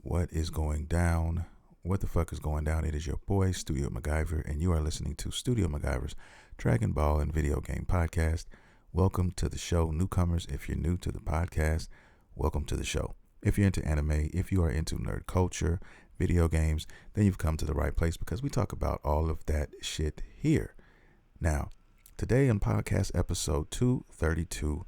What is going down? What the fuck is going down? It is your boy, Studio Maguyver, and you are listening to Studio Maguyver's Dragon Ball and Video Game Podcast. Welcome to the show, newcomers. If you're new to the podcast, welcome to the show. If you're into anime, if you are into nerd culture, video games, then you've come to the right place because we talk about all of that shit here. Now, today in podcast episode 232,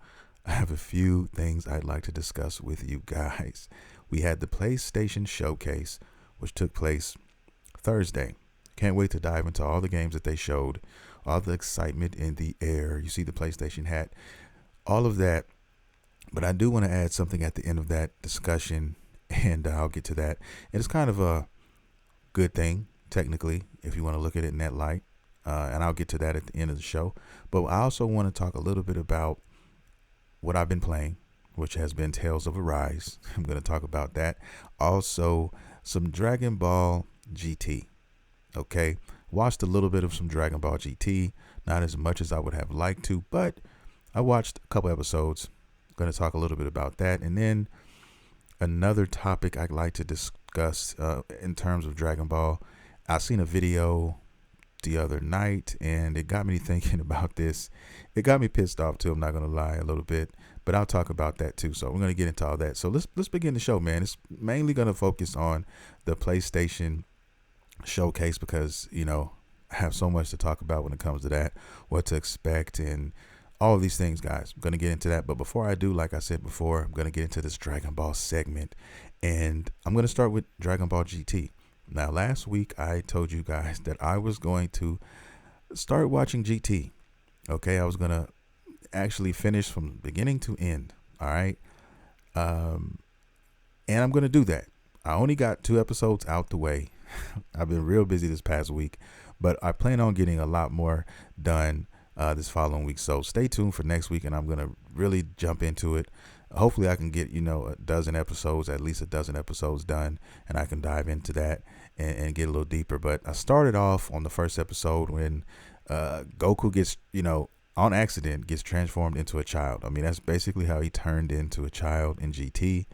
I have a few things I'd like to discuss with you guys. We had the PlayStation Showcase, which took place Thursday. Can't wait to dive into all the games that they showed, all the excitement in the air. You see the PlayStation hat, all of that. But I do want to add something at the end of that discussion, and I'll get to that. And it's kind of a good thing, technically, if you want to look at it in that light. And I'll get to that at the end of the show. But I also want to talk a little bit about what I've been playing, which has been Tales of Arise. I'm going to talk about that. Also, some Dragon Ball GT. Okay, watched a little bit of some Dragon Ball GT, not as much as I would have liked to, but I watched a couple episodes. I'm going to talk a little bit about that. And then another topic I'd like to discuss in terms of Dragon Ball. I seen a video the other night and it got me thinking about this. It got me pissed off too, I'm not gonna lie, a little bit, but I'll talk about that too. So we're gonna get into all that. So let's begin the show, man. It's mainly gonna focus on the PlayStation Showcase because I have so much to talk about when it comes to that, what to expect and all of these things, guys. I'm gonna get into that, but before I do, like I said before, I'm gonna get into this Dragon Ball segment, and I'm gonna start with Dragon Ball GT. Now, last week, I told you guys that I was going to start watching GT. Okay, I was going to actually finish from beginning to end. All right. And I'm going to do that. I only got 2 episodes out the way. I've been real busy this past week, but I plan on getting a lot more done this following week. So stay tuned for next week, and I'm going to really jump into it. Hopefully I can get, a dozen episodes, at least a dozen episodes done, and I can dive into that and get a little deeper. But I started off on the first episode when Goku gets, on accident, gets transformed into a child. I mean, that's basically how he turned into a child in GT.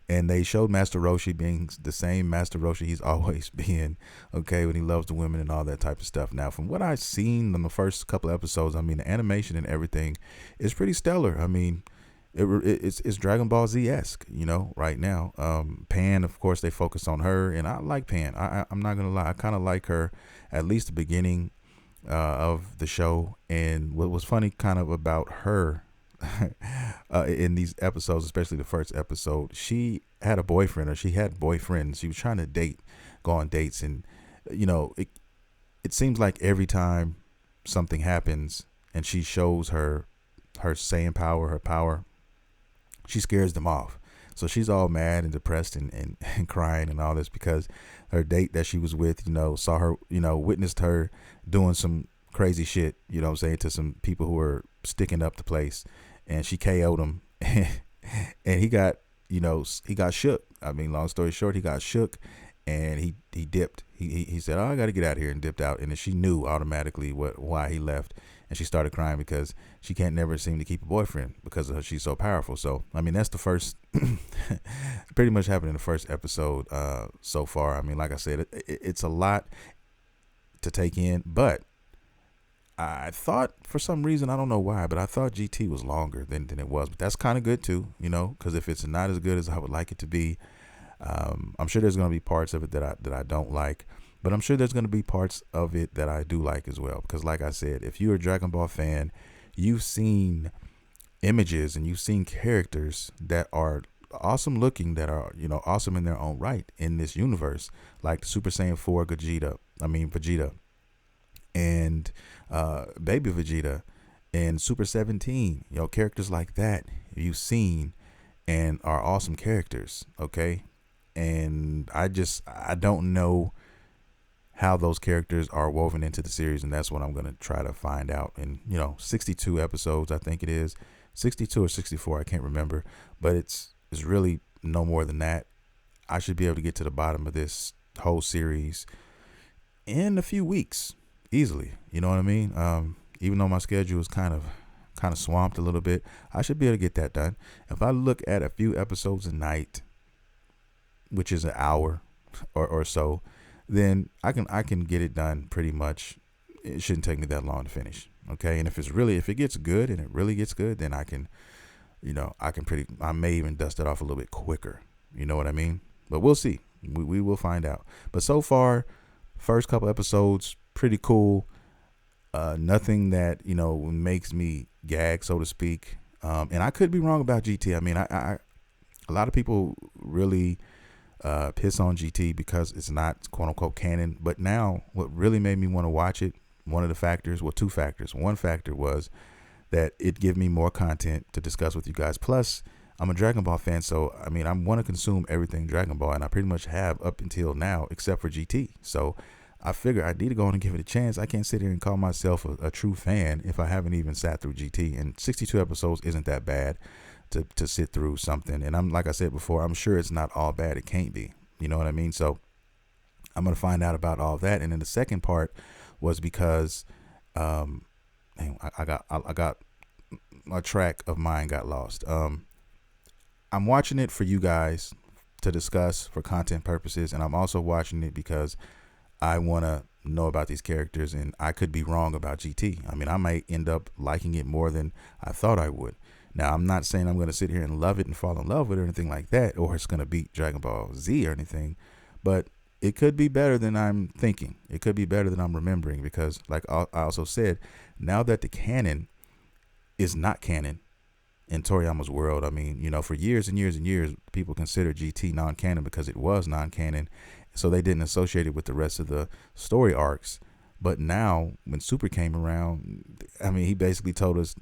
And they showed Master Roshi being the same Master Roshi he's always been, okay, when he loves the women and all that type of stuff. Now, from what I've seen in the first couple of episodes, I mean, the animation and everything is pretty stellar. I mean, it's Dragon Ball Z-esque, right now. Pan, of course, they focus on her, and I like Pan. I'm not going to lie. I kind of like her, at least the beginning of the show. And what was funny kind of about her in these episodes, especially the first episode, she had a boyfriend, or she had boyfriends. She was trying to go on dates. And, it seems like every time something happens and she shows her Saiyan power, her power, she scares them off. So she's all mad and depressed and crying and all this because her date that she was with, saw her, witnessed her doing some crazy shit, to some people who were sticking up the place, and she KO'd him. And he got shook. I mean, long story short, he got shook and he dipped. He said, "Oh, I got to get out of here," and dipped out. And then she knew automatically why he left. And she started crying because she can't never seem to keep a boyfriend because of her, she's so powerful. So, I mean, that's the first, pretty much happened in the first episode so far. I mean, like I said, it's a lot to take in. But I thought, for some reason, I don't know why, but I thought GT was longer than it was. But that's kind of good too, because if it's not as good as I would like it to be, I'm sure there's going to be parts of it that I don't like. But I'm sure there's going to be parts of it that I do like as well. Because like I said, if you're a Dragon Ball fan, you've seen images and you've seen characters that are awesome looking, that are, awesome in their own right in this universe. Like the Super Saiyan 4 Vegeta and Baby Vegeta and Super 17. Characters like that you've seen and are awesome characters, okay? And I don't know how those characters are woven into the series, and that's what I'm going to try to find out in 62 episodes. I think it is 62 or 64, I can't remember, but it's really no more than that. I should be able to get to the bottom of this whole series in a few weeks easily, you know what I mean? Even though my schedule is kind of swamped a little bit, I should be able to get that done. If I look at a few episodes a night, which is an hour or so, then I can get it done pretty much. It shouldn't take me that long to finish. Okay. And if it gets good and it really gets good, then I can, I may even dust it off a little bit quicker. You know what I mean? But we'll see. We will find out. But so far, first couple episodes, pretty cool. Nothing that, makes me gag, so to speak. And I could be wrong about GT. I mean, I a lot of people really piss on GT because it's not quote unquote canon. But now what really made me want to watch it, one of the factors, well, two factors. One factor was that it gave me more content to discuss with you guys. Plus, I'm a Dragon Ball fan, so I mean, I want to consume everything Dragon Ball, and I pretty much have up until now, except for GT. So I figure I need to go on and give it a chance. I can't sit here and call myself a true fan if I haven't even sat through GT. And 62 episodes isn't that bad to sit through something. And I'm, like I said before, I'm sure it's not all bad. It can't be. You know what I mean? So I'm going to find out about all that. And then the second part was because I got a track of mine got lost. I'm watching it for you guys to discuss for content purposes, and I'm also watching it because I want to know about these characters, and I could be wrong about GT. I mean, I might end up liking it more than I thought I would. Now, I'm not saying I'm going to sit here and love it and fall in love with it or anything like that, or it's going to beat Dragon Ball Z or anything, but it could be better than I'm thinking. It could be better than I'm remembering, because like I also said, now that the canon is not canon in Toriyama's world, I mean, for years and years and years, people considered GT non-canon because it was non-canon, so they didn't associate it with the rest of the story arcs. But now, when Super came around, I mean, he basically told us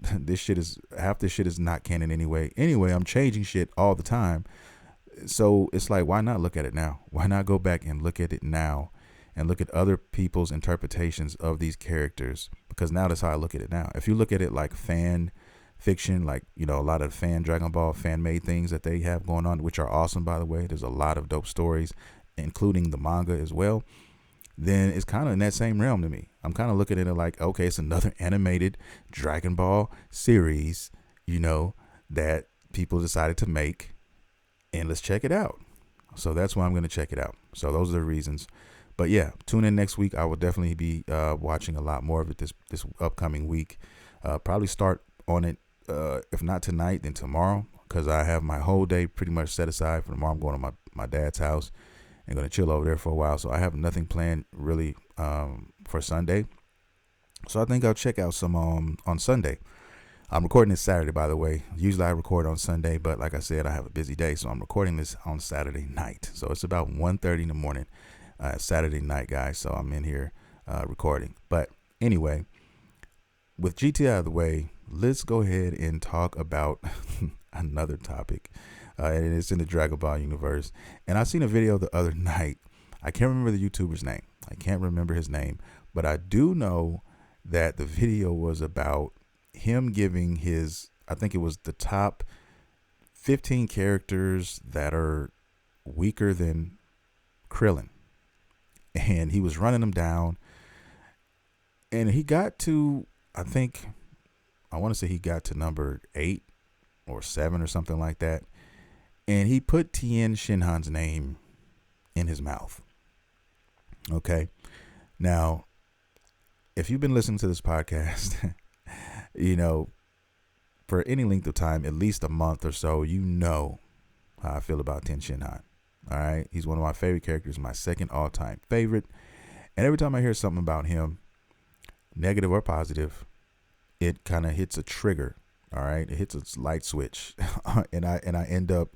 half this shit is not canon anyway. Anyway, I'm changing shit all the time. So it's like, why not look at it now? Why not go back and look at it now and look at other people's interpretations of these characters? Because now that's how I look at it now. If you look at it like fan fiction, like, a lot of fan Dragon Ball fan made things that they have going on, which are awesome, by the way. There's a lot of dope stories, including the manga as well. Then it's kind of in that same realm to me. I'm kind of looking at it like, okay, it's another animated Dragon Ball series, that people decided to make, and let's check it out. So that's why I'm going to check it out. So those are the reasons. But yeah, tune in next week. I will definitely be watching a lot more of it this upcoming week. Probably start on it, if not tonight, then tomorrow, because I have my whole day pretty much set aside for tomorrow. I'm going to my dad's house and going to chill over there for a while. So I have nothing planned really for Sunday. So I think I'll check out some on Sunday. I'm recording this Saturday, by the way. Usually I record on Sunday, but like I said, I have a busy day, so I'm recording this on Saturday night. So it's about 1:30 in the morning, Saturday night, guys. So I'm in here recording. But anyway, with GT out of the way, let's go ahead and talk about another topic. And it's in the Dragon Ball universe. And I seen a video the other night. I can't remember the YouTuber's name. I can't remember his name. But I do know that the video was about him giving I think it was the top 15 characters that are weaker than Krillin. And he was running them down. And he got to, I want to say he got to number 8 or 7 or something like that. And he put Tien Shinhan's name in his mouth. Okay. Now, if you've been listening to this podcast, for any length of time, at least a month or so, how I feel about Tien Shinhan. All right. He's one of my favorite characters, my second all-time favorite. And every time I hear something about him, negative or positive, it kind of hits a trigger. All right. It hits a light switch. and I end up,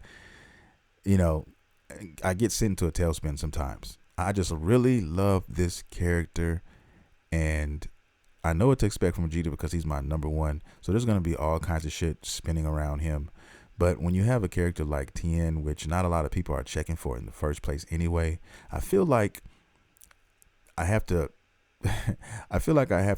I get sent into a tailspin sometimes. I just really love this character, and I know what to expect from Vegeta because he's my number one. So there's going to be all kinds of shit spinning around him. But when you have a character like Tien, which not a lot of people are checking for in the first place anyway, I feel like I have to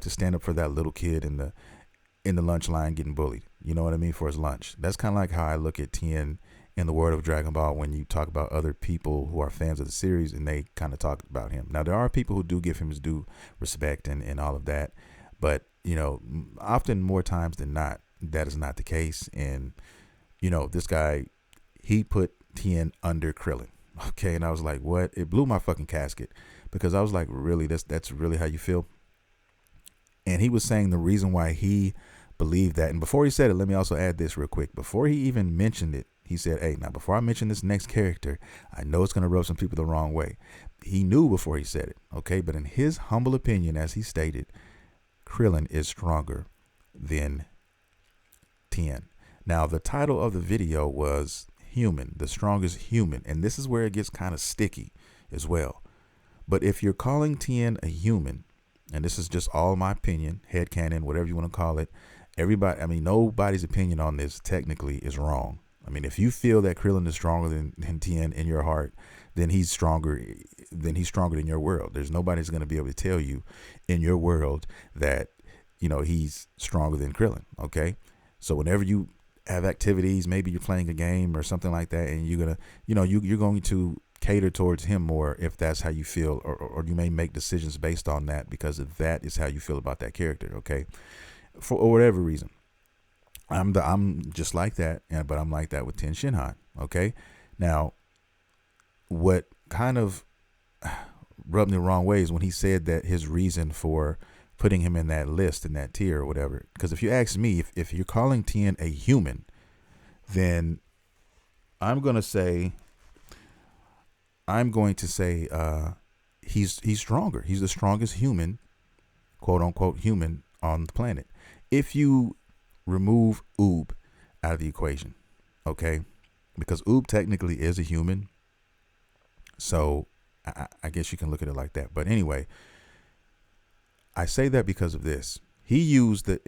stand up for that little kid in the lunch line getting bullied. You know what I mean? For his lunch. That's kind of like how I look at Tien in the world of Dragon Ball when you talk about other people who are fans of the series and they kind of talk about him. Now, there are people who do give him his due respect and all of that. But, often more times than not, that is not the case. And, this guy, he put Tien under Krillin. Okay, and I was like, what? It blew my fucking casket because I was like, really, that's really how you feel? And he was saying the reason why he believed that. And before he said it, let me also add this real quick. Before he even mentioned it, he said, hey, now before I mention this next character, I know it's going to rub some people the wrong way. He knew before he said it, okay? But in his humble opinion, as he stated, Krillin is stronger than Tien. Now, the title of the video was Human, the strongest human. And this is where it gets kind of sticky as well. But if you're calling Tien a human, and this is just all my opinion, headcanon, whatever you want to call it, everybody, I mean, nobody's opinion on this technically is wrong. I mean, if you feel that Krillin is stronger than Tien in your heart, then he's stronger than your world. There's nobody's going to be able to tell you in your world that, you know, he's stronger than Krillin. Okay. So whenever you have activities, maybe you're playing a game or something like that, and you're going to, you know, you're going to cater towards him more if that's how you feel, or you may make decisions based on that because that is how you feel about that character. Okay. For whatever reason. I'm just like that, but I'm like that with Tien Shinhan. Okay. Now, what kind of rubbed me the wrong way is when he said that his reason for putting him in that list, in that tier or whatever. Because if you ask me, if you're calling Tien a human, then I'm going to say he's stronger. He's the strongest human, quote unquote, human on the planet. If you remove Oob out of the equation, okay, because Oob technically is a human, so I guess you can look at it like that. But anyway, I say that because of this. He used the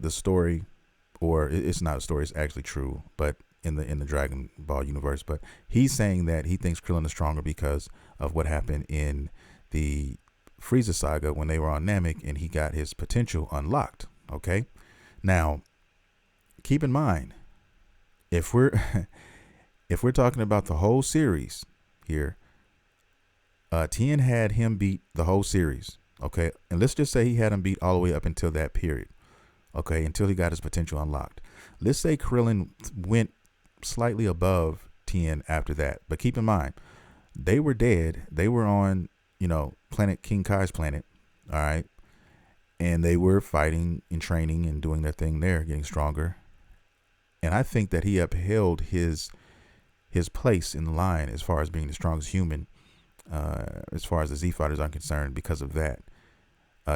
story, or it's not a story, it's actually true, but in the Dragon Ball universe. But he's saying that he thinks Krillin is stronger because of what happened in the Frieza saga when they were on Namek and he got his potential unlocked. Okay. Now, keep in mind, if we're talking about the whole series here, Tien had him beat the whole series. Okay. And let's just say he had him beat all the way up until that period. Okay. Until he got his potential unlocked. Let's say Krillin went slightly above Tien after that. But keep in mind, they were dead. They were on, you know, planet King Kai's planet. All right. And they were fighting and training and doing their thing there, getting stronger. And I think that he upheld his place in the line as far as being the strongest human, as far as the Z fighters are concerned, because of that.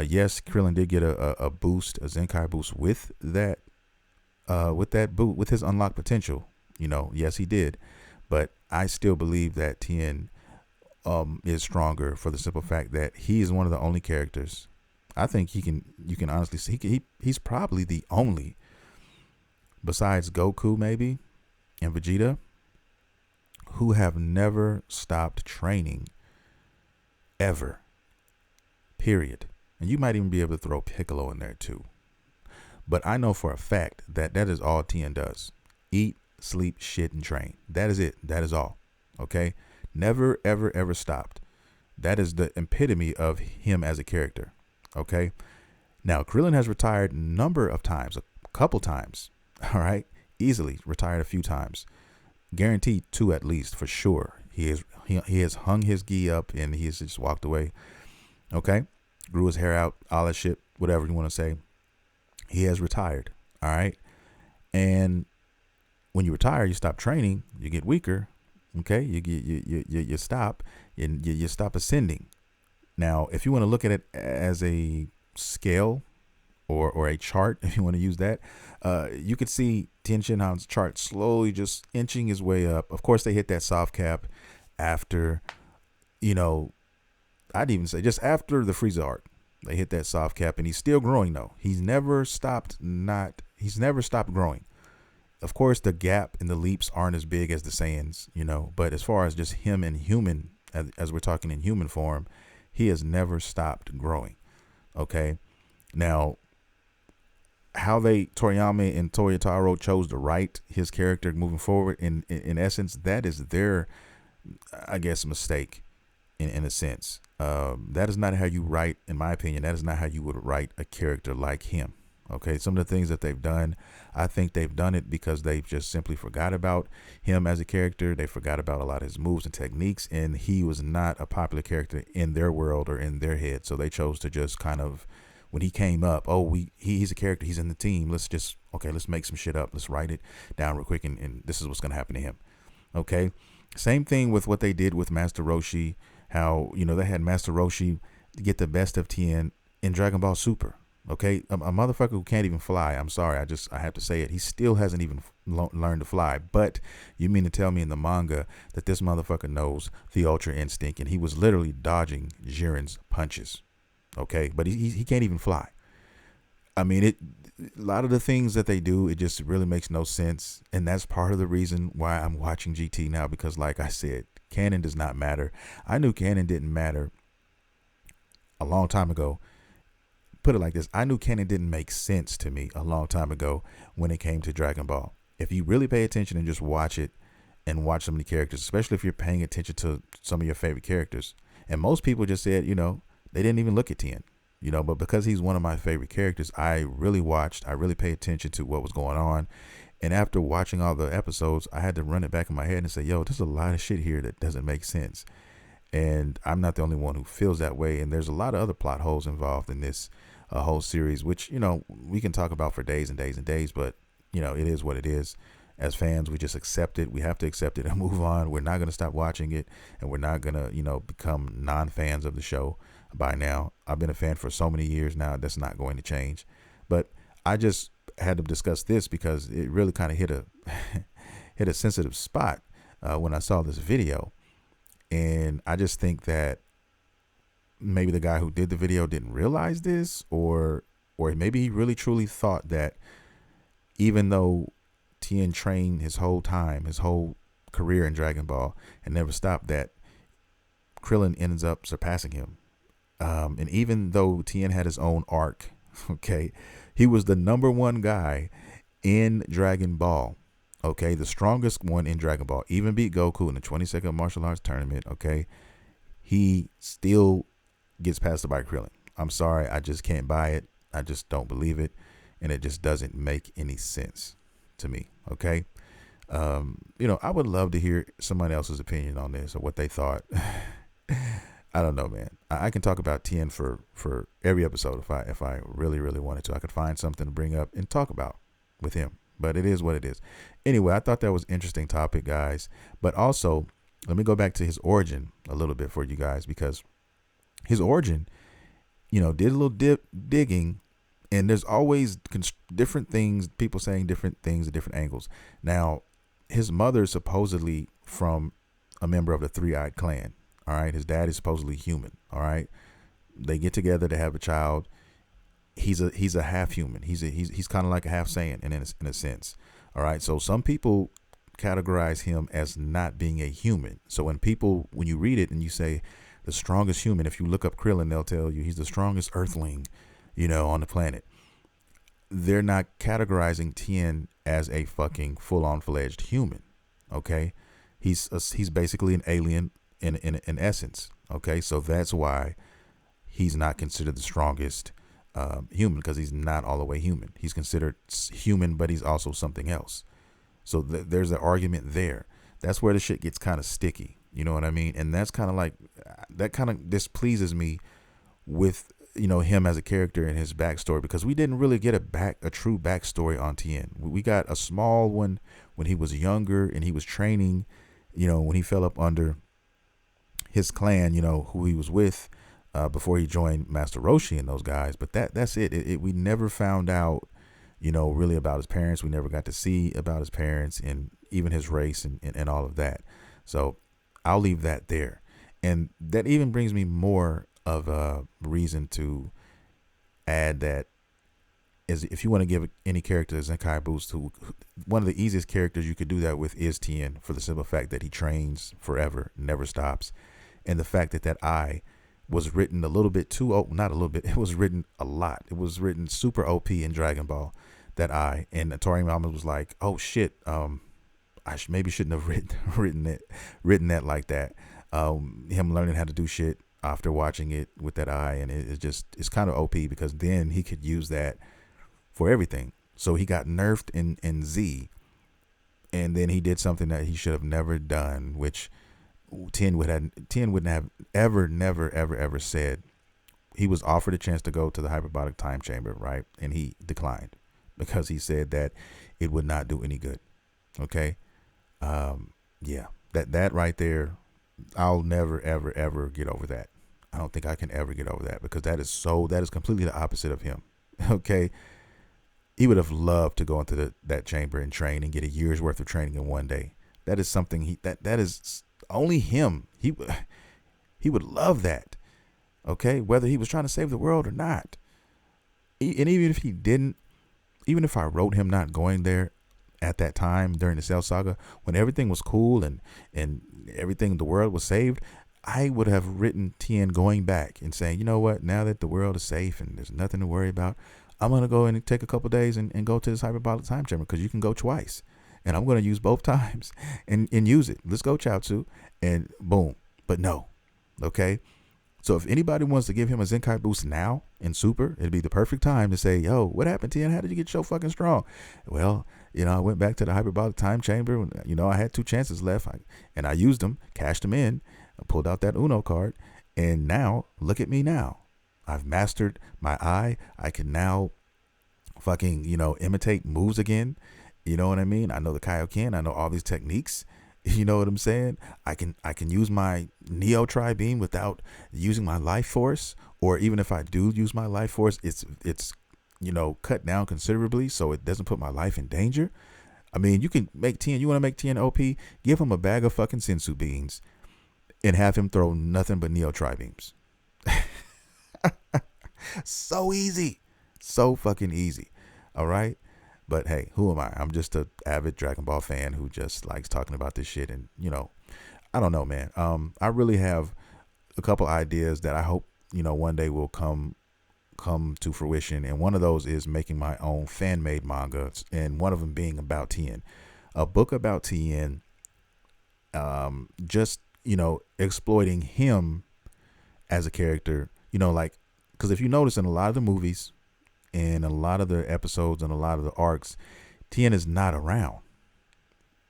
Yes, Krillin did get a boost, a Zenkai boost with that boot, with his unlocked potential. You know, yes, he did. But I still believe that Tien is stronger for the simple fact that he is one of the only characters. I think you can honestly see he's probably the only, besides Goku maybe and Vegeta, who have never stopped training ever. Period. And you might even be able to throw Piccolo in there too. But I know for a fact that is all Tien does. Eat, sleep, shit, and train. That is it. That is all. Okay? Never, ever, ever stopped. That is the epitome of him as a character. Okay? Now, Krillin has retired a number of times, a couple times. All right? Easily retired a few times. Guaranteed 2 at least, for sure. He has hung his gi up and he has just walked away. Okay? Grew his hair out, all that shit, whatever you want to say. He has retired. All right? And when you retire, you stop training, you get weaker. Okay? You stop and you stop ascending. Now, if you want to look at it as a scale or a chart, if you want to use that, you could see Tien Shinhan's chart slowly just inching his way up. Of course, they hit that soft cap after, you know, I'd even say just after the Frieza arc. They hit that soft cap, and he's still growing though. He's never stopped growing. Of course, the gap and the leaps aren't as big as the Saiyans, you know, but as far as just him in human, as we're talking in human form, he has never stopped growing. Okay. Now, how Toriyama and Toyotaro chose to write his character moving forward, in essence, that is their, I guess, mistake in a sense. That is not how you write, in my opinion, that is not how you would write a character like him. Okay, some of the things that they've done, I think they've done it because they've just simply forgot about him as a character. They forgot about a lot of his moves and techniques, and he was not a popular character in their world or in their head. So they chose to just kind of, when he came up, he's a character, he's in the team. Let's make some shit up. Let's write it down real quick, and this is what's gonna happen to him. Okay, same thing with what they did with Master Roshi. How they had Master Roshi get the best of Tien in Dragon Ball Super. Okay, a motherfucker who can't even fly. I'm sorry, I have to say it. He still hasn't even learned to fly. But you mean to tell me in the manga that this motherfucker knows the Ultra Instinct, and he was literally dodging Jiren's punches. Okay, but he can't even fly. I mean, a lot of the things that they do, it just really makes no sense, and that's part of the reason why I'm watching GT now, because like I said, canon does not matter. I knew canon didn't matter a long time ago. Put it like this, I knew canon didn't make sense to me a long time ago when it came to Dragon Ball. If you really pay attention and just watch it and watch some of the characters, especially if you're paying attention to some of your favorite characters, and most people just said, they didn't even look at Tien, but because he's one of my favorite characters, I really paid attention to what was going on. And after watching all the episodes, I had to run it back in my head and say, there's a lot of shit here that doesn't make sense. And I'm not the only one who feels that way. And there's a lot of other plot holes involved in this whole series, which, we can talk about for days and days and days, but, it is what it is. As fans, we just accept it. We have to accept it and move on. We're not going to stop watching it, and we're not going to, become non-fans of the show by now. I've been a fan for so many years now. That's not going to change. But I just had to discuss this because it really kind of hit a sensitive spot when I saw this video. And I just think that maybe the guy who did the video didn't realize this, or maybe he really truly thought that even though Tien trained his whole career in Dragon Ball and never stopped, that Krillin ends up surpassing him. And even though Tien had his own arc, okay, he was the number one guy in Dragon Ball. Okay, the strongest one in Dragon Ball, even beat Goku in the 22nd martial arts tournament. Okay, he still gets passed by Krillin. I'm sorry, I just can't buy it. I just don't believe it, and it just doesn't make any sense to me. Okay, I would love to hear somebody else's opinion on this or what they thought. I don't know, man. I can talk about Tien for every episode if I really, really wanted to. I could find something to bring up and talk about with him. But it is what it is. Anyway, I thought that was an interesting topic, guys. But also, let me go back to his origin a little bit for you guys, because his origin, did a little digging, and there's always different things, people saying different things at different angles. Now, his mother is supposedly from a member of the Three-Eyed Clan. All right, his dad is supposedly human. All right, they get together to have a child. He's a half human. He's kind of like a half Saiyan in a sense. All right. So some people categorize him as not being a human. So when you read it and you say the strongest human, if you look up Krillin, they'll tell you he's the strongest earthling, on the planet. They're not categorizing Tien as a fucking full-on fledged human. Okay. He's basically an alien in essence. Okay. So that's why he's not considered the strongest human, because he's not all the way human. He's considered human, but he's also something else. So there's an argument there. That's where the shit gets kind of sticky. You know what I mean? And that's kind of like, that kind of displeases me with, him as a character and his backstory, because we didn't really get a true backstory on Tien. We got a small one when he was younger and he was training, when he fell up under his clan, who he was with, before he joined Master Roshi and those guys. But that's it. We never found out, really about his parents. We never got to see about his parents and even his race and all of that. So I'll leave that there. And that even brings me more of a reason to add that, is if you want to give any character a Zenkai boost, one of the easiest characters you could do that with is Tien, for the simple fact that he trains forever, never stops. And the fact that eye was written a little bit too, not a little bit, it was written a lot. It was written super OP in Dragon Ball, that eye. And Toriyama was like, oh shit, I maybe shouldn't have written that like that. Him learning how to do shit after watching it with that eye, and it's kind of OP, because then he could use that for everything. So he got nerfed in Z, and then he did something that he should have never done, which Tien wouldn't have ever, never, ever said. He was offered a chance to go to the hyperbolic time chamber, right? And he declined because he said that it would not do any good. Okay. Yeah, that right there, I'll never, ever, ever get over that. I don't think I can ever get over that, because that is completely the opposite of him. Okay. He would have loved to go into that chamber and train and get a year's worth of training in one day. That is something that is only him. He would love that. Okay. Whether he was trying to save the world or not. And even if he didn't, even if I wrote him not going there at that time during the Cell Saga, when everything was cool and everything, the world was saved, I would have written Tien going back and saying, you know what, now that the world is safe and there's nothing to worry about, I'm going to go and take a couple days and go to this hyperbolic time chamber, because you can go twice. And I'm going to use both times and use it. Let's go, Chaozu. And boom. But no. Okay. So if anybody wants to give him a Zenkai boost now in Super, it'd be the perfect time to say, yo, what happened, Tien? How did you get so fucking strong? Well, I went back to the hyperbolic time chamber. I had 2 chances left, and I used them, cashed them in, I pulled out that Uno card, and now, look at me now. I've mastered my eye. I can now fucking, imitate moves again. You know what I mean? I know the Kaioken. I know all these techniques. You know what I'm saying? I can use my Neo Tri-Beam without using my life force, or even if I do use my life force, it's cut down considerably, so it doesn't put my life in danger. I mean, you can make Tien. You want to make Tien OP? Give him a bag of fucking sensu beans, and have him throw nothing but Neo Tri-Beams. So easy, so fucking easy. All right. But hey, who am I? I'm just a avid Dragon Ball fan who just likes talking about this shit. And, I don't know, man. I really have a couple ideas that I hope, one day will come to fruition. And one of those is making my own fan-made manga, and one of them being about Tien. A book about Tien, just, exploiting him as a character, because if you notice in a lot of the movies, in a lot of the episodes and a lot of the arcs, Tien is not around,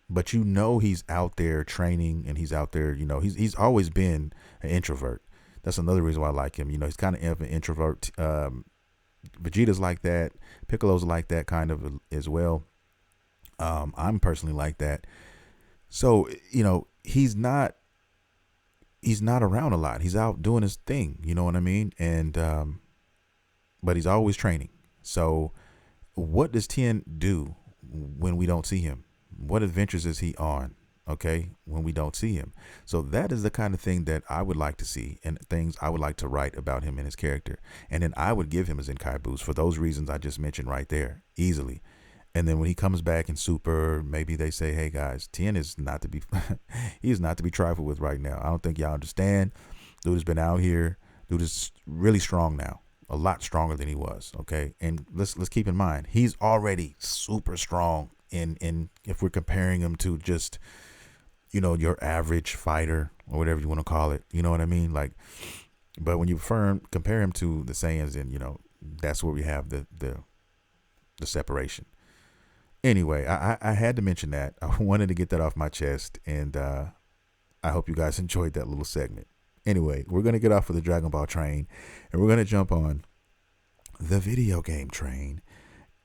but he's out there training, and he's out there, he's always been an introvert. That's another reason why I like him. He's kind of an introvert. Vegeta's like that. Piccolo's like that kind of as well. I'm personally like that. So, he's not around a lot. He's out doing his thing. You know what I mean? And, but he's always training. So what does Tien do when we don't see him? What adventures is he on? Okay. When we don't see him. So that is the kind of thing that I would like to see, and things I would like to write about him and his character. And then I would give him a Zenkai boost for those reasons I just mentioned right there, easily. And then when he comes back in Super, maybe they say, hey guys, Tien is not to be, he is not to be trifled with right now. I don't think y'all understand. Dude has been out here. Dude is really strong now. A lot stronger than he was. Okay. And let's keep in mind, he's already super strong in if we're comparing him to just, your average fighter or whatever you want to call it. You know what I mean? Like, but when you compare him to the Saiyans, then, that's where we have the separation. Anyway, I had to mention that. I wanted to get that off my chest, and I hope you guys enjoyed that little segment. Anyway, we're going to get off of the Dragon Ball train, and we're going to jump on the video game train.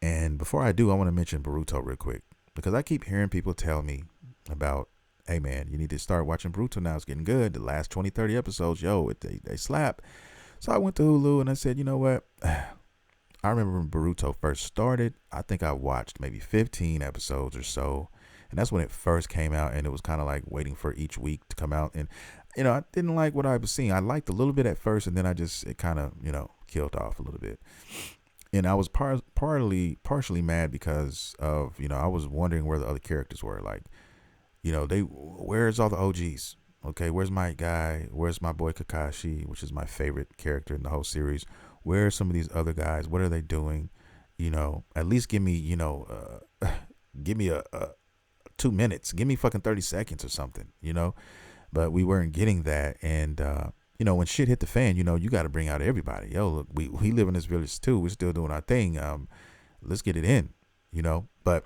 And before I do, I want to mention Boruto real quick, because I keep hearing people tell me about, hey man, you need to start watching Boruto now. It's getting good. The last 20, 30 episodes, they slap. So I went to Hulu and I said, you know what? I remember when Boruto first started, I think I watched maybe 15 episodes or so. And that's when it first came out, and it was kind of like waiting for each week to come out. And, I didn't like what I was seeing. I liked a little bit at first, and then it kind of, killed off a little bit. And I was partially mad because of, I was wondering where the other characters were. Like, where's all the OGs? Okay, where's my guy? Where's my boy Kakashi, which is my favorite character in the whole series? Where are some of these other guys? What are they doing? At least give me, give me a 2 minutes. Give me fucking 30 seconds or something, But we weren't getting that. And, when shit hit the fan, you got to bring out everybody. Yo, look, we live in this village too. We're still doing our thing. let's get it in, But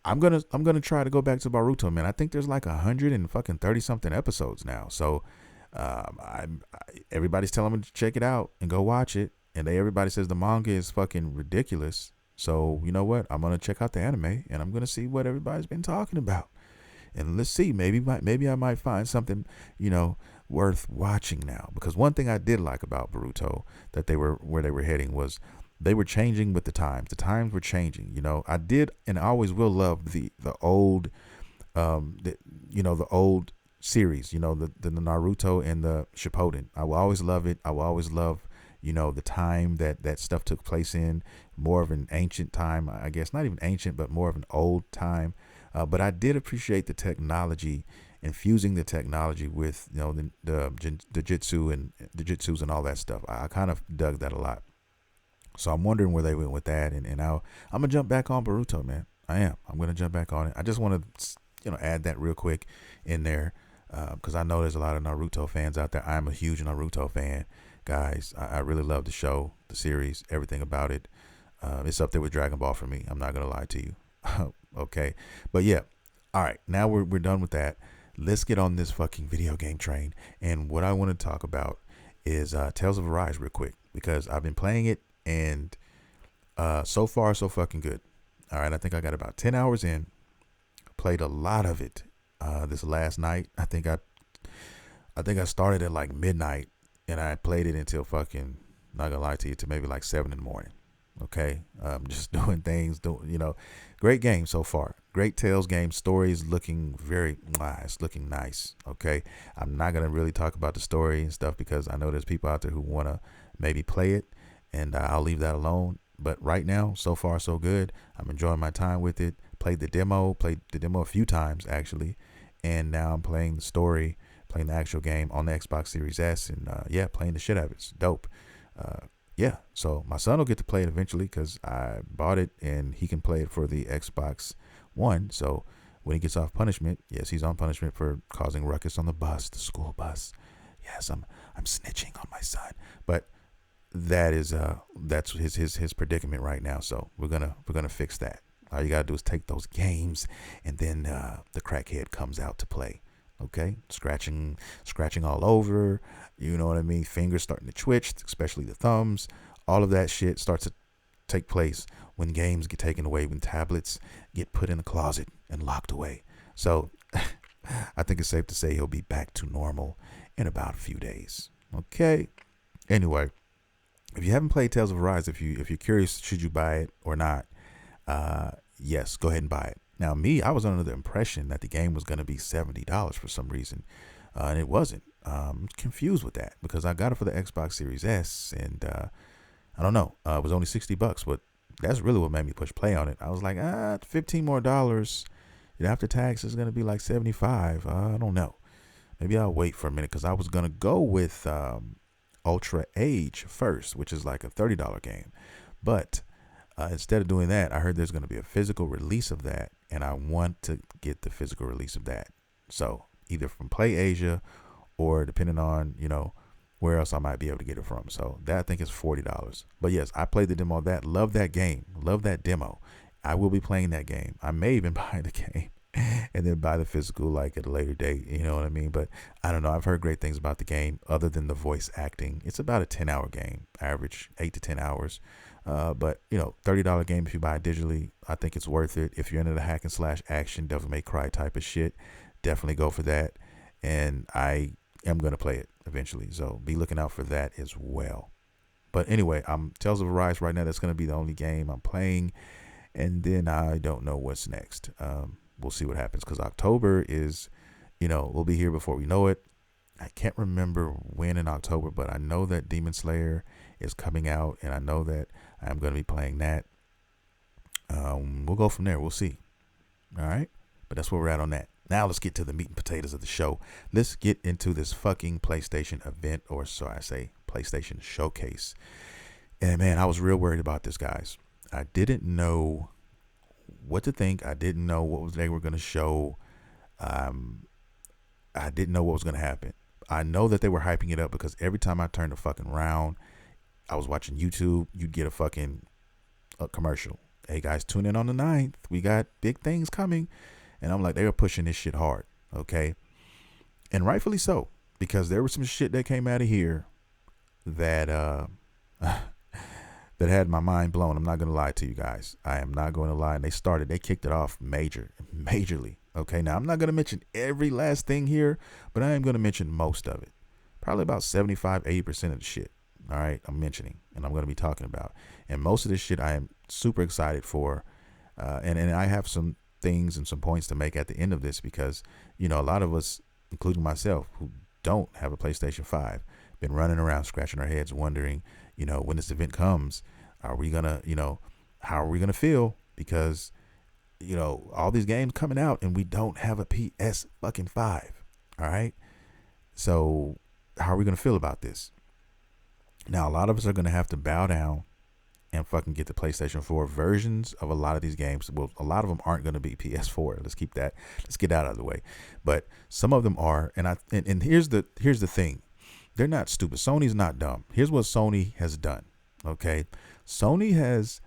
I'm gonna try to go back to Boruto, man. I think there's like 130 something episodes now. So everybody's telling me to check it out and go watch it, and everybody says the manga is fucking ridiculous. So you know what? I'm gonna check out the anime and I'm gonna see what everybody's been talking about, and let's see. Maybe I might find something worth watching now. Because one thing I did like about Boruto, that where they were heading, was they were changing with the times. The times were changing. I did and I always will love the old the old series, the Naruto and the Shippuden. I will always love it. I will always love the time that stuff took place in, more of an ancient time, I guess. Not even ancient, but more of an old time. But I did appreciate the technology, infusing the technology with the jitsu and the jutsus and all that stuff. I kind of dug that a lot. So I'm wondering where they went with that, and I'm gonna jump back on Boruto, man. I'm gonna jump back on it. I just want to add that real quick in there, because I know there's a lot of Naruto fans out there. I'm a huge Naruto fan, guys. I really love the show, the series, everything about it. It's up there with Dragon Ball for me. I'm not gonna lie to you. Okay, but yeah. All right, now we're done with that. Let's get on this fucking video game train. And what I want to talk about is Tales of Arise real quick, because I've been playing it, and so far so fucking good. All right, I think I got about 10 hours in. Played a lot of it this last night. I think I started at like midnight, and I played it until fucking, not gonna lie to you, to maybe like 7 in the morning. Okay, just doing things, great game so far. Great Tales game. Story's looking it's looking nice. Okay, I'm not gonna really talk about the story and stuff, because I know there's people out there who want to maybe play it, and I'll leave that alone. But right now, so far so good. I'm enjoying my time with it. Played the demo a few times actually, and now I'm playing the story, playing the actual game on the Xbox Series S, and playing the shit out of it. It's dope. So my son will get to play it eventually, because I bought it and he can play it for the Xbox One. So when he gets off punishment, yes, he's on punishment for causing ruckus on the school bus. Yes, I'm snitching on my son, but that's his predicament right now. So we're gonna fix that. All you gotta do is take those games, and then the crackhead comes out to play. Okay, scratching all over. You know what I mean? Fingers starting to twitch, especially the thumbs. All of that shit starts to take place when games get taken away, when tablets get put in the closet and locked away. So I think it's safe to say he'll be back to normal in about a few days. Okay. Anyway, if you haven't played Tales of Arise, if you're curious, should you buy it or not? Yes, go ahead and buy it. Now, I was under the impression that the game was going to be $70 for some reason, and it wasn't. I'm confused with that, because I got it for the Xbox Series S, and I don't know. It was only $60, but that's really what made me push play on it. I was like, $15 more. After tax is going to be like $75. I don't know. Maybe I'll wait for a minute, because I was going to go with Ultra Age first, which is like a $30 game. But instead of doing that, I heard there's going to be a physical release of that, and I want to get the physical release of that. So either from Play Asia, or depending on, where else I might be able to get it from. So that, I think, is $40. But yes, I played the demo of that. Love that game. Love that demo. I will be playing that game. I may even buy the game and then buy the physical like at a later date. You know what I mean? But I don't know. I've heard great things about the game other than the voice acting. It's about a 10-hour game, average 8 to 10 hours. But $30 game if you buy it digitally, I think it's worth it. If you're into the hack and slash action, Devil May Cry type of shit, definitely go for that. And I am going to play it eventually, so be looking out for that as well. But anyway, Tales of Arise right now. That's going to be the only game I'm playing, and then I don't know what's next. We'll see what happens, because October is, we'll be here before we know it. I can't remember when in October, but I know that Demon Slayer is coming out, and I know that I'm going to be playing that. We'll go from there. We'll see. All right, but that's where we're at on that. Now let's get to the meat and potatoes of the show. Let's get into this fucking PlayStation event, or so I say, PlayStation Showcase. And man, I was real worried about this, guys. I didn't know what to think. I didn't know what they were going to show. I didn't know what was going to happen. I know that they were hyping it up, because every time I turned the fucking round, I was watching YouTube, you'd get a fucking a commercial. Hey guys, tune in on the 9th. We got big things coming. And I'm like, they were pushing this shit hard. Okay. And rightfully so, because there was some shit that came out of here that that had my mind blown. I'm not gonna lie to you guys. I am not going to lie. And they kicked it off majorly. Okay, now I'm not gonna mention every last thing here, but I am gonna mention most of it. Probably about 75-80% of the shit. All right, I'm mentioning and I'm gonna be talking about. And most of this shit I am super excited for. And I have some things and some points to make at the end of this, because a lot of us, including myself, who don't have a PlayStation 5, been running around scratching our heads wondering, when this event comes, are we gonna, how are we gonna feel? Because, all these games coming out and we don't have a PS fucking 5. All right. So how are we gonna feel about this? Now, a lot of us are gonna have to bow down and fucking get the PlayStation 4 versions of a lot of these games. Well, a lot of them aren't going to be PS4. Let's get out of the way. But some of them are, and here's the thing. They're not stupid. Sony's not dumb. Here's what Sony has done. Okay. Sony has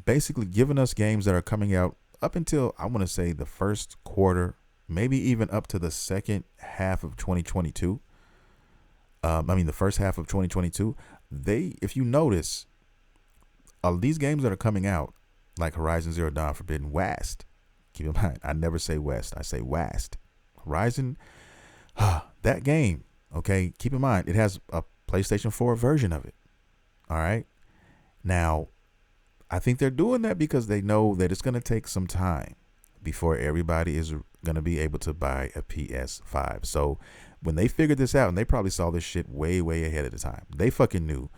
basically given us games that are coming out up until, I want to say, the first quarter, maybe even up to the second half of 2022. The first half of 2022. If you notice, these games that are coming out, like Horizon Zero Dawn, Forbidden West. Keep in mind, I never say West. I say West. Horizon, that game, okay? Keep in mind, it has a PlayStation 4 version of it. All right? Now, I think they're doing that because they know that it's going to take some time before everybody is going to be able to buy a PS5. So when they figured this out, and they probably saw this shit way, way ahead of the time, they fucking knew.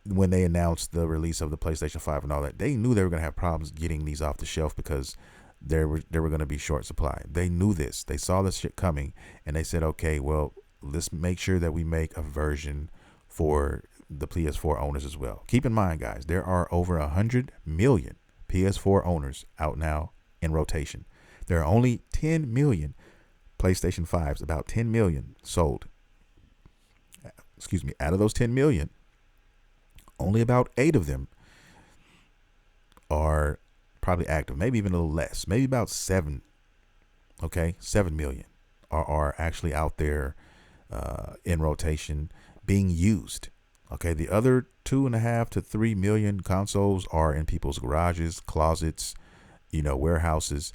When they announced the release of the PlayStation 5 and all that, they knew they were going to have problems getting these off the shelf because they were going to be short supply. They knew this. They saw this shit coming, and they said, okay, well, let's make sure that we make a version for the PS4 owners as well. Keep in mind, guys, there are over 100 million PS4 owners out now in rotation. There are only 10 million PlayStation 5s, about 10 million sold. Excuse me, out of those 10 million, only about 8 of them are probably active, maybe even a little less, maybe about 7. Okay, 7 million are actually out there in rotation being used. Okay, the other 2.5 to 3 million consoles are in people's garages, closets, warehouses,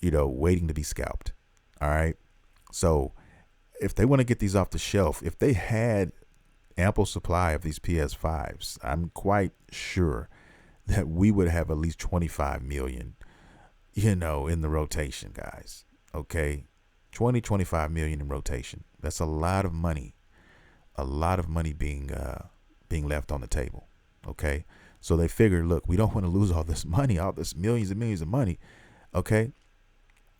waiting to be scalped. All right, so if they want to get these off the shelf, if they had ample supply of these PS5s, I'm quite sure that we would have at least 25 million, in the rotation, guys. Okay. 25 million in rotation. That's a lot of money. A lot of money being left on the table. Okay. So they figured, look, we don't want to lose all this money, all this millions and millions of money. Okay.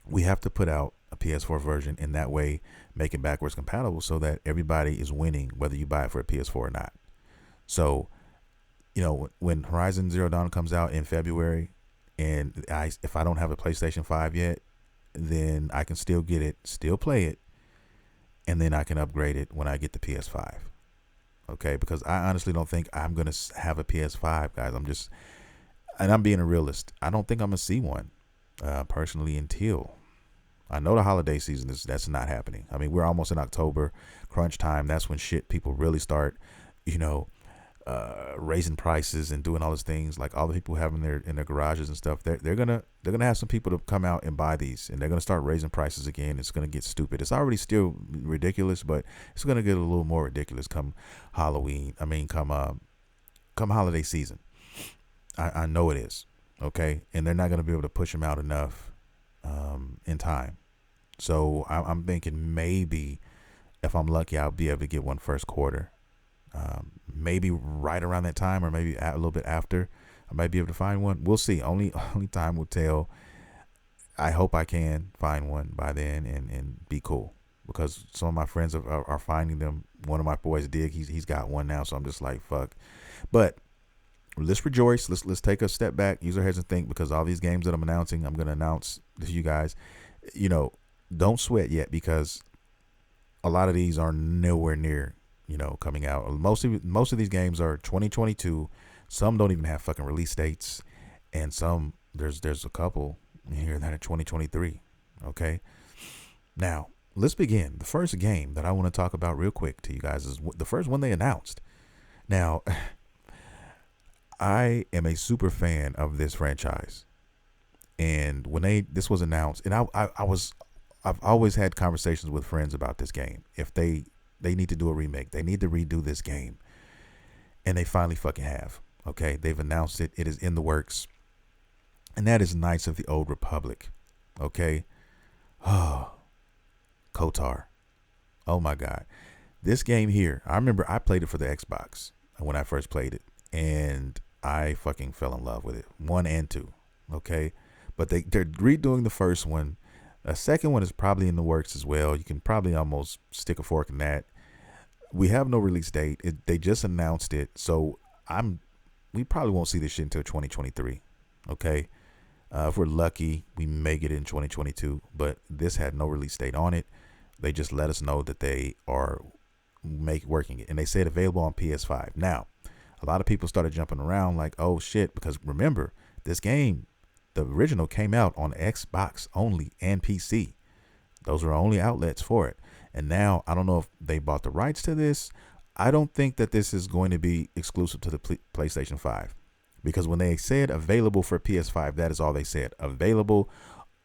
We have to put out a PS4 version, in that way make it backwards compatible so that everybody is winning, whether you buy it for a PS4 or not. So, when Horizon Zero Dawn comes out in February, and if I don't have a PlayStation 5 yet, then I can still get it, still play it, and then I can upgrade it when I get the PS5. Okay, because I honestly don't think I'm going to have a PS5, guys. I'm being a realist. I don't think I'm going to see one personally until, I know the holiday season that's not happening. I mean, we're almost in October, crunch time. That's when people really start, raising prices and doing all these things. Like all the people having in their garages and stuff. They're gonna have some people to come out and buy these, and they're gonna start raising prices again. It's gonna get stupid. It's already still ridiculous, but it's gonna get a little more ridiculous come Halloween. I mean, come holiday season. I know it is. Okay, and they're not gonna be able to push them out enough in time. So I'm thinking maybe if I'm lucky, I'll be able to get one first quarter. Maybe right around that time, or maybe a little bit after, I might be able to find one. We'll see. Only time will tell. I hope I can find one by then and be cool, because some of my friends are finding them. One of my boys did. He's got one now, so I'm just like, fuck. But let's rejoice. Let's take a step back, use our heads and think, because all these games that I'm announcing, I'm going to announce to you guys. Don't sweat yet, because a lot of these are nowhere near coming out. Most of these games are 2022. Some don't even have fucking release dates. and there's a couple here that are 2023. Okay, now let's begin. The first game that I want to talk about real quick to you guys is the first one they announced. Now, I am a super fan of this franchise, and when this was announced, and I've always had conversations with friends about this game. If they need to do a remake, they need to redo this game, and they finally fucking have. Okay, they've announced it. It is in the works, and that is Knights of the Old Republic. Okay, oh, Kotar. Oh my God, this game here. I remember I played it for the Xbox when I first played it, and I fucking fell in love with it, 1 and 2. Okay, but they're redoing the first one. A second one is probably in the works as well. You can probably almost stick a fork in that. We have no release date. They just announced it, so we probably won't see this shit until 2023. Okay, if we're lucky, we may get it in 2022. But this had no release date on it. They just let us know that they are working it, and they said available on PS5. Now, a lot of people started jumping around like, oh shit, because remember, this game, the original, came out on Xbox only and PC. Those are only outlets for it. And now, I don't know if they bought the rights to this. I don't think that this is going to be exclusive to the PlayStation 5. Because when they said available for PS5, that is all they said. Available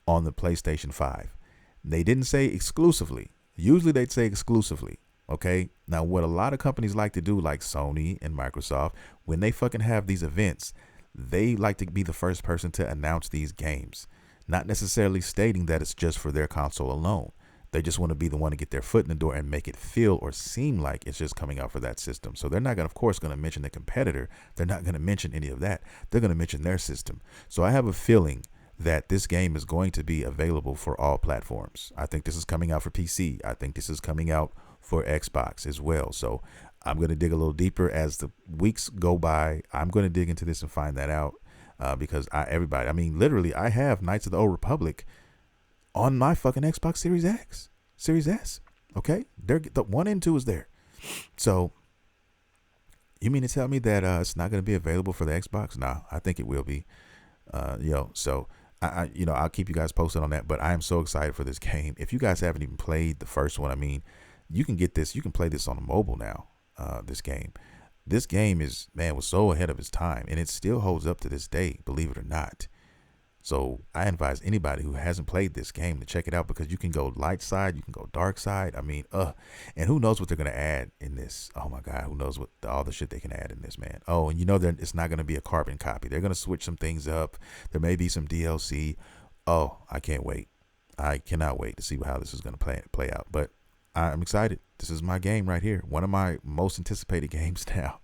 on the PlayStation 5. They didn't say exclusively. Usually they'd say exclusively. Okay. Now, what a lot of companies like to do, like Sony and Microsoft, when they fucking have these events, they like to be the first person to announce these games, not necessarily stating that it's just for their console alone. They just want to be the one to get their foot in the door and make it feel or seem like it's just coming out for that system. So they're not going to, of course, going to mention the competitor. They're not going to mention any of that. They're going to mention their system. So I have a feeling that this game is going to be available for all platforms. I think this is coming out for PC. I think this is coming out for Xbox as well. So I'm going to dig a little deeper as the weeks go by. I'm going to dig into this and find that out because literally, I have Knights of the Old Republic on my fucking Xbox Series S. Okay, the 1 and 2 is there. So you mean to tell me that it's not going to be available for the Xbox? Nah, I think it will be. So I'll keep you guys posted on that. But I am so excited for this game. If you guys haven't even played the first one, I mean, you can get this. You can play this on a mobile now. This game was so ahead of its time, and it still holds up to this day, believe it or not. So I advise anybody who hasn't played this game to check it out, because you can go light side, you can go dark side. I mean, and who knows what they're gonna add in this? Oh my God, who knows what all the shit they can add in this, man? Oh, and it's not gonna be a carbon copy. They're gonna switch some things up. There may be some DLC. Oh, I can't wait. I cannot wait to see how this is gonna play out. But I'm excited. This is my game right here. One of my most anticipated games now.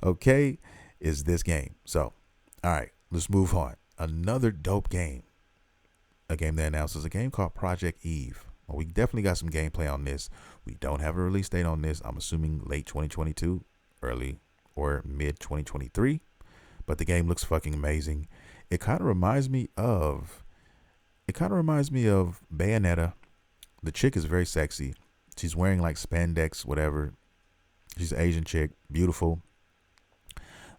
Okay, is this game. So, all right, let's move on. Another dope game. A game they announced is a game called Project Eve. Well, we definitely got some gameplay on this. We don't have a release date on this. I'm assuming late 2022, early or mid 2023. But the game looks fucking amazing. It kind of reminds me of Bayonetta. The chick is very sexy. She's wearing like spandex, whatever. She's an Asian chick, beautiful.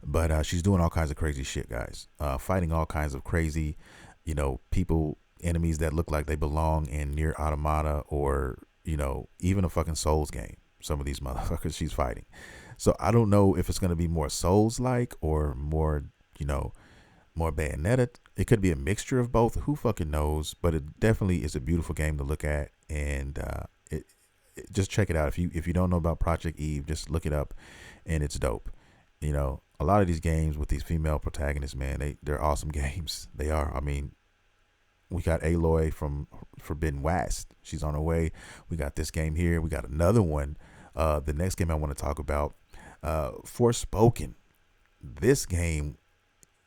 But she's doing all kinds of crazy shit, guys. Fighting all kinds of crazy, people, enemies that look like they belong in Nier Automata or, even a fucking Souls game. Some of these motherfuckers she's fighting. So I don't know if it's going to be more Souls-like or more, more Bayonetta. It could be a mixture of both. Who fucking knows? But it definitely is a beautiful game to look at. And just check it out. If you don't know about Project Eve, just look it up, and it's dope. A lot of these games with these female protagonists, man, they're awesome games. They are. I mean, we got Aloy from Forbidden West. She's on her way. We got this game here. We got another one. The next game I want to talk about, Forspoken. This game,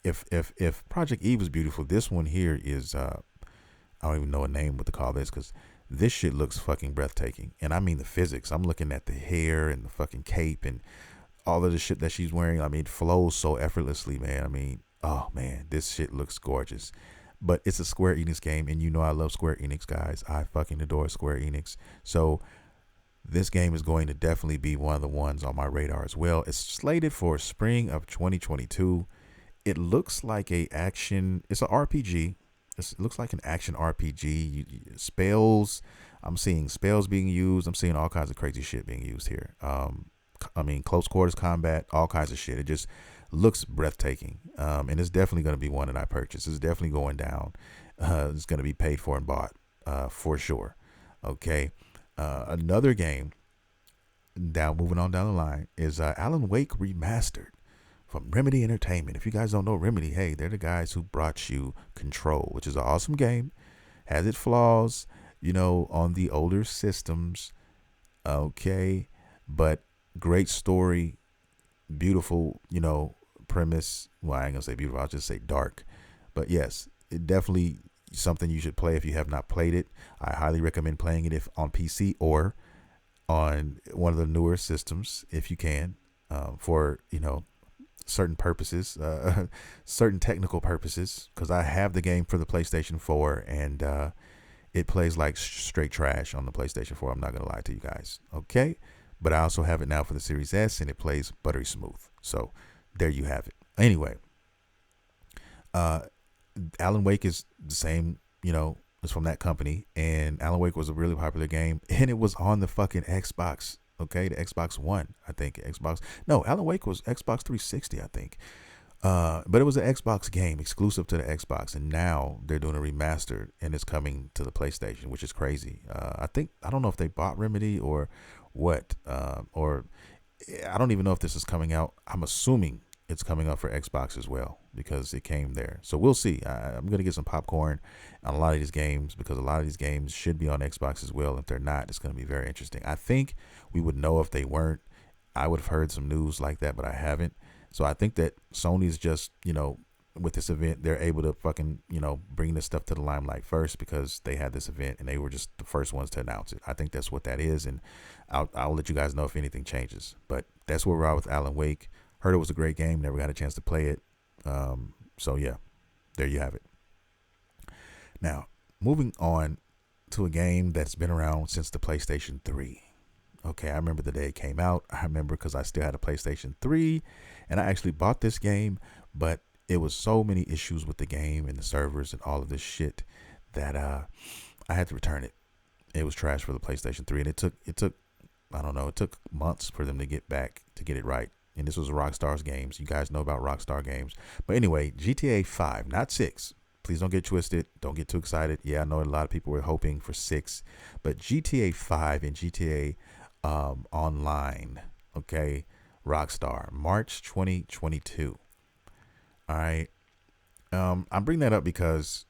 if Project Eve was beautiful, this one here is I don't even know a name what to call this, because this shit looks fucking breathtaking. And I mean the physics. I'm looking at the hair and the fucking cape and all of the shit that she's wearing. I mean, it flows so effortlessly, man. I mean, oh man, this shit looks gorgeous. But it's a Square Enix game, and I love Square Enix, guys. I fucking adore Square Enix. So this game is going to definitely be one of the ones on my radar as well. It's slated for spring of 2022. It looks like a action. It's an RPG. It looks like an action RPG. Spells. I'm seeing spells being used. I'm seeing all kinds of crazy shit being used here. I mean, close quarters combat, all kinds of shit. It just looks breathtaking. And it's definitely going to be one that I purchase. It's definitely going down. It's going to be paid for and bought for sure. Okay. Another game moving on down the line is Alan Wake Remastered from Remedy Entertainment. If you guys don't know Remedy, hey, they're the guys who brought you Control, which is an awesome game. Has its flaws, on the older systems. Okay. But great story, beautiful, premise. Well, I ain't gonna say beautiful, I'll just say dark. But yes, it definitely something you should play if you have not played it. I highly recommend playing it if on PC or on one of the newer systems if you can, for certain purposes, certain technical purposes, because I have the game for the PlayStation 4 and it plays like straight trash on the PlayStation 4. I'm not gonna lie to you guys. Okay. But I also have it now for the Series S, and it plays buttery smooth. So there you have it. Anyway, Alan Wake is the same, it's from that company. And Alan Wake was a really popular game, and it was on the fucking Xbox. Okay, the Xbox One, I think. Alan Wake was Xbox 360, I think. But it was an Xbox game exclusive to the Xbox, and now they're doing a remastered, and it's coming to the PlayStation, which is crazy. I don't know if they bought Remedy or what, or I don't even know if this is coming out. I'm assuming it's coming up for Xbox as well because it came there. So we'll see. I'm gonna get some popcorn on a lot of these games because a lot of these games should be on Xbox as well. If they're not, it's gonna be very interesting. I think we would know if they weren't. I would have heard some news like that, but I haven't. So I think that Sony's just, with this event, they're able to fucking, bring this stuff to the limelight first because they had this event and they were just the first ones to announce it. I think that's what that is. And I'll let you guys know if anything changes. But that's where we're at with Alan Wake. Heard it was a great game. Never got a chance to play it. So yeah, there you have it. Now, moving on to a game that's been around since the PlayStation 3. Okay, I remember the day it came out. I remember because I still had a PlayStation 3 and I actually bought this game, but it was so many issues with the game and the servers and all of this shit that I had to return it. It was trash for the PlayStation 3 and it took I don't know, it took months for them to get it right. And this was Rockstar's games. You guys know about Rockstar games. But anyway, GTA 5, not 6. Please don't get twisted. Don't get too excited. Yeah, I know a lot of people were hoping for 6, but GTA 5 and GTA Online, okay, Rockstar, March 2022. All right. I'm bringing that up because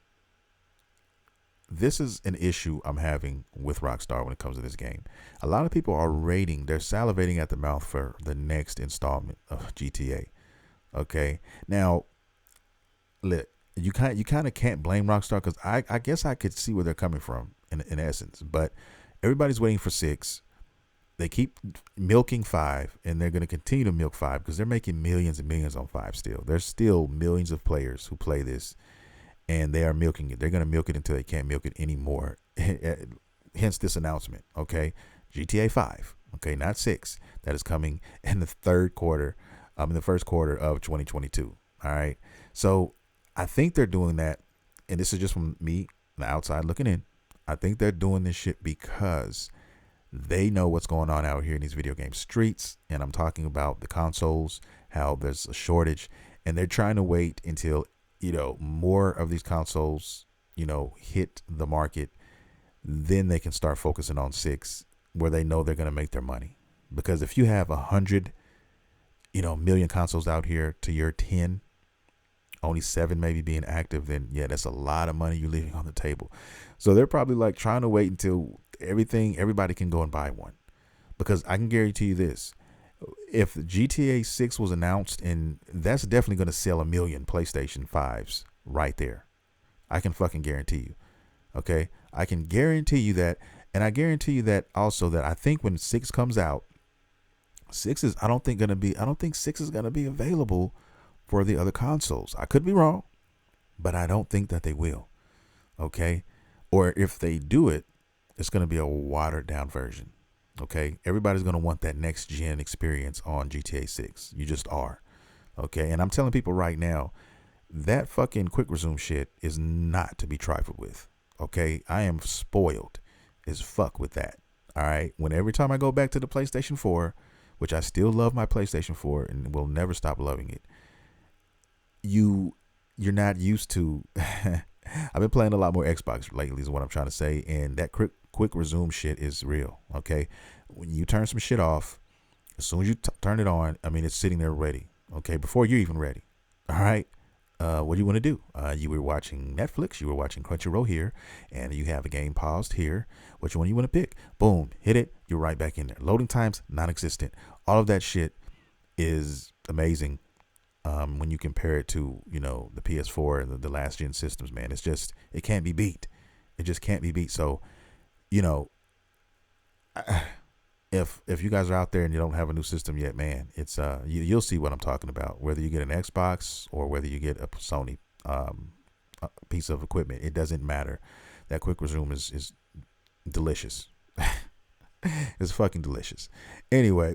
this is an issue I'm having with Rockstar when it comes to this game. A lot of people are they're salivating at the mouth for the next installment of GTA. Okay. Now, you kind of can't blame Rockstar because I guess I could see where they're coming from in essence, but everybody's waiting for 6. They keep milking 5, and they're going to continue to milk 5 because they're making millions and millions on 5 still. There's still millions of players who play this, and they are milking it. They're going to milk it until they can't milk it anymore. Hence this announcement, okay? GTA 5, okay, not 6. That is coming in the first quarter of 2022, all right? So I think they're doing that, and this is just from me, the outside looking in. I think they're doing this shit because they know what's going on out here in these video game streets. And I'm talking about the consoles, how there's a shortage, and they're trying to wait until, more of these consoles, hit the market. Then they can start focusing on 6 where they know they're going to make their money. Because if you have 100, million consoles out here to your 10, only 7 maybe being active, then yeah, that's a lot of money you're leaving on the table. So they're probably like trying to wait until everybody can go and buy one. Because I can guarantee you this, if GTA 6 was announced, and that's definitely going to sell 1 million PlayStation 5s right there. I can fucking guarantee you. Okay? I can guarantee you that. And I guarantee you that also that I think when 6 comes out, I don't think 6 is going to be available for the other consoles. I could be wrong, but I don't think that they will. Okay? Or if they do it, it's going to be a watered down version. Okay? Everybody's going to want that next gen experience on GTA 6. You just are. Okay, and I'm telling people right now, that fucking quick resume shit is not to be trifled with. Okay, I am spoiled as fuck with that. All right, when every time I go back to the PlayStation 4, which I still love my PlayStation 4 and will never stop loving it, you're not used to. I've been playing a lot more Xbox lately, is what I'm trying to say, and that quick resume shit is real. Okay, when you turn some shit off, as soon as you turn it on, I mean, it's sitting there ready. Okay, before you're even ready. All right. What do you want to do? You were watching Netflix, you were watching Crunchyroll here, and you have a game paused here. Which one you want to pick? Boom, hit it, you're right back in there. Loading times, non-existent. All of that shit is amazing when you compare it to, the PS4 and the last gen systems, man. It's just, it can't be beat. It just can't be beat. So, you know, if you guys are out there and you don't have a new system yet, man, it's you'll see what I'm talking about. Whether you get an Xbox or whether you get a Sony piece of equipment, it doesn't matter. That quick resume is delicious. It's fucking delicious. Anyway,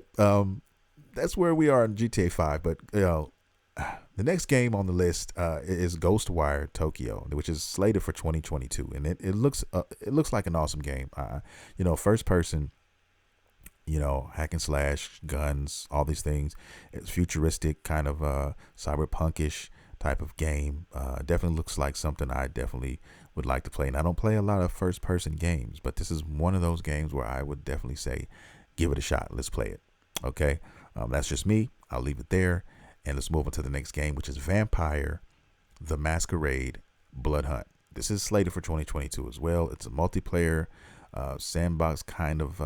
that's where we are in GTA 5. But the next game on the list is Ghostwire Tokyo, which is slated for 2022, and it looks like an awesome game. First person. Hack and slash, guns, all these things. It's futuristic, kind of cyberpunkish type of game. Definitely looks like something I definitely would like to play. And I don't play a lot of first person games, but this is one of those games where I would definitely say, give it a shot. Let's play it. Okay. That's just me. I'll leave it there. And let's move on to the next game, which is Vampire the Masquerade Blood Hunt. This is slated for 2022 as well. It's a multiplayer sandbox kind of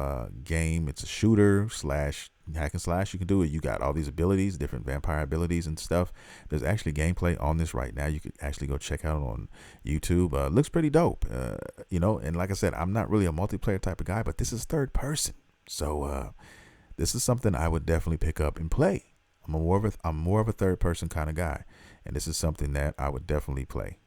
game. It's a shooter slash hack and slash. You can do it. You got all these abilities, different vampire abilities and stuff. There's actually gameplay on this right now. You could actually go check out on YouTube. Looks pretty dope. And like I said, I'm not really a multiplayer type of guy, but this is third person. So this is something I would definitely pick up and play. I'm more of a third person kind of guy, and this is something that I would definitely play.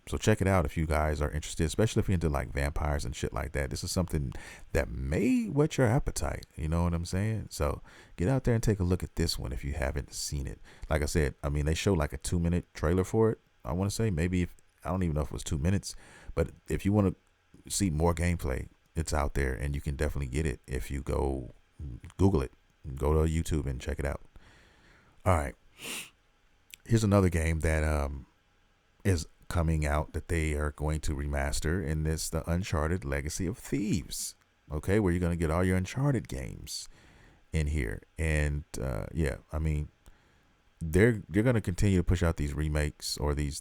So check it out if you guys are interested, especially if you're into like vampires and shit like that. This is something that may whet your appetite. You know what I'm saying? So get out there and take a look at this one if you haven't seen it. Like I said, I mean, they showed like a 2-minute trailer for it. I want to say maybe I don't even know if it was 2 minutes, but if you want to see more gameplay, it's out there and you can definitely get it if you go Google it, go to YouTube and check it out. All right. Here's another game that is coming out that they are going to remaster, and it's the Uncharted Legacy of Thieves. Okay, where you're going to get all your Uncharted games in here. And I mean, they're going to continue to push out these remakes or these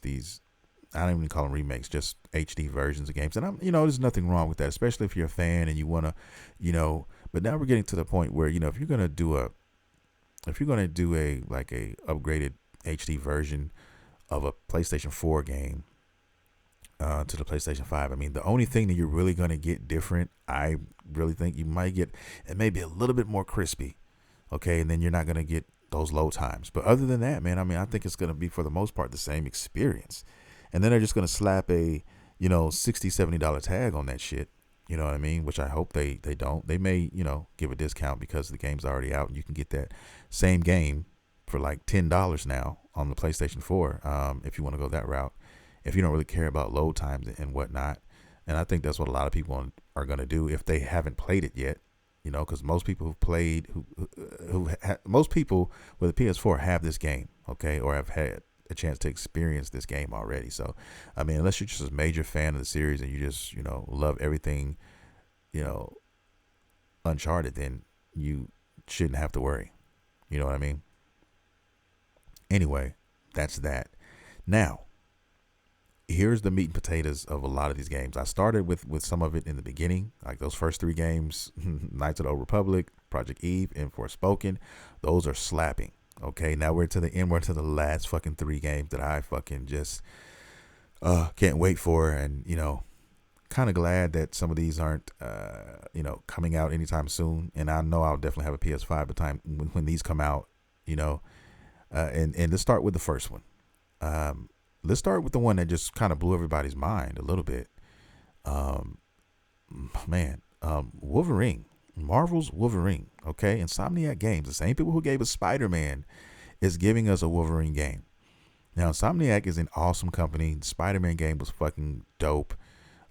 I don't even call them remakes, just HD versions of games. And there's nothing wrong with that, especially if you're a fan and you want to, but now we're getting to the point where, if you're going to do a upgraded HD version of a PlayStation 4 game to the PlayStation 5, I mean, the only thing that you're really going to get different, I really think you might get, it may be a little bit more crispy, okay, and then you're not going to get those load times. But other than that, man, I mean, I think it's going to be, for the most part, the same experience. And then they're just going to slap a, $60, $70 tag on that shit. You know what I mean? Which I hope they don't. They may, give a discount because the game's already out and you can get that same game for like $10 now on the PlayStation 4 if you want to go that route, if you don't really care about load times and whatnot. And I think that's what a lot of people are going to do if they haven't played it yet, because most people who've played, most people with a PS4 have this game, okay, or have had a chance to experience this game already. So, I mean, unless you're just a major fan of the series and you just, love everything, Uncharted, then you shouldn't have to worry. You know what I mean? Anyway, that's that. Now, here's the meat and potatoes of a lot of these games. I started with some of it in the beginning, like those first 3 games, Knights of the Old Republic, Project Eve, and Forspoken. Those are slapping. Okay, now we're to the end. We're to the last fucking 3 games that I fucking just can't wait for. And, kind of glad that some of these aren't, coming out anytime soon. And I know I'll definitely have a PS5 by the time when these come out, and let's start with the first one. Let's start with the one that just kind of blew everybody's mind a little bit. Wolverine. Marvel's Wolverine. Okay, Insomniac Games, the same people who gave us Spider-Man, is giving us a Wolverine game. Now, Insomniac is an awesome company. The Spider-Man game was fucking dope.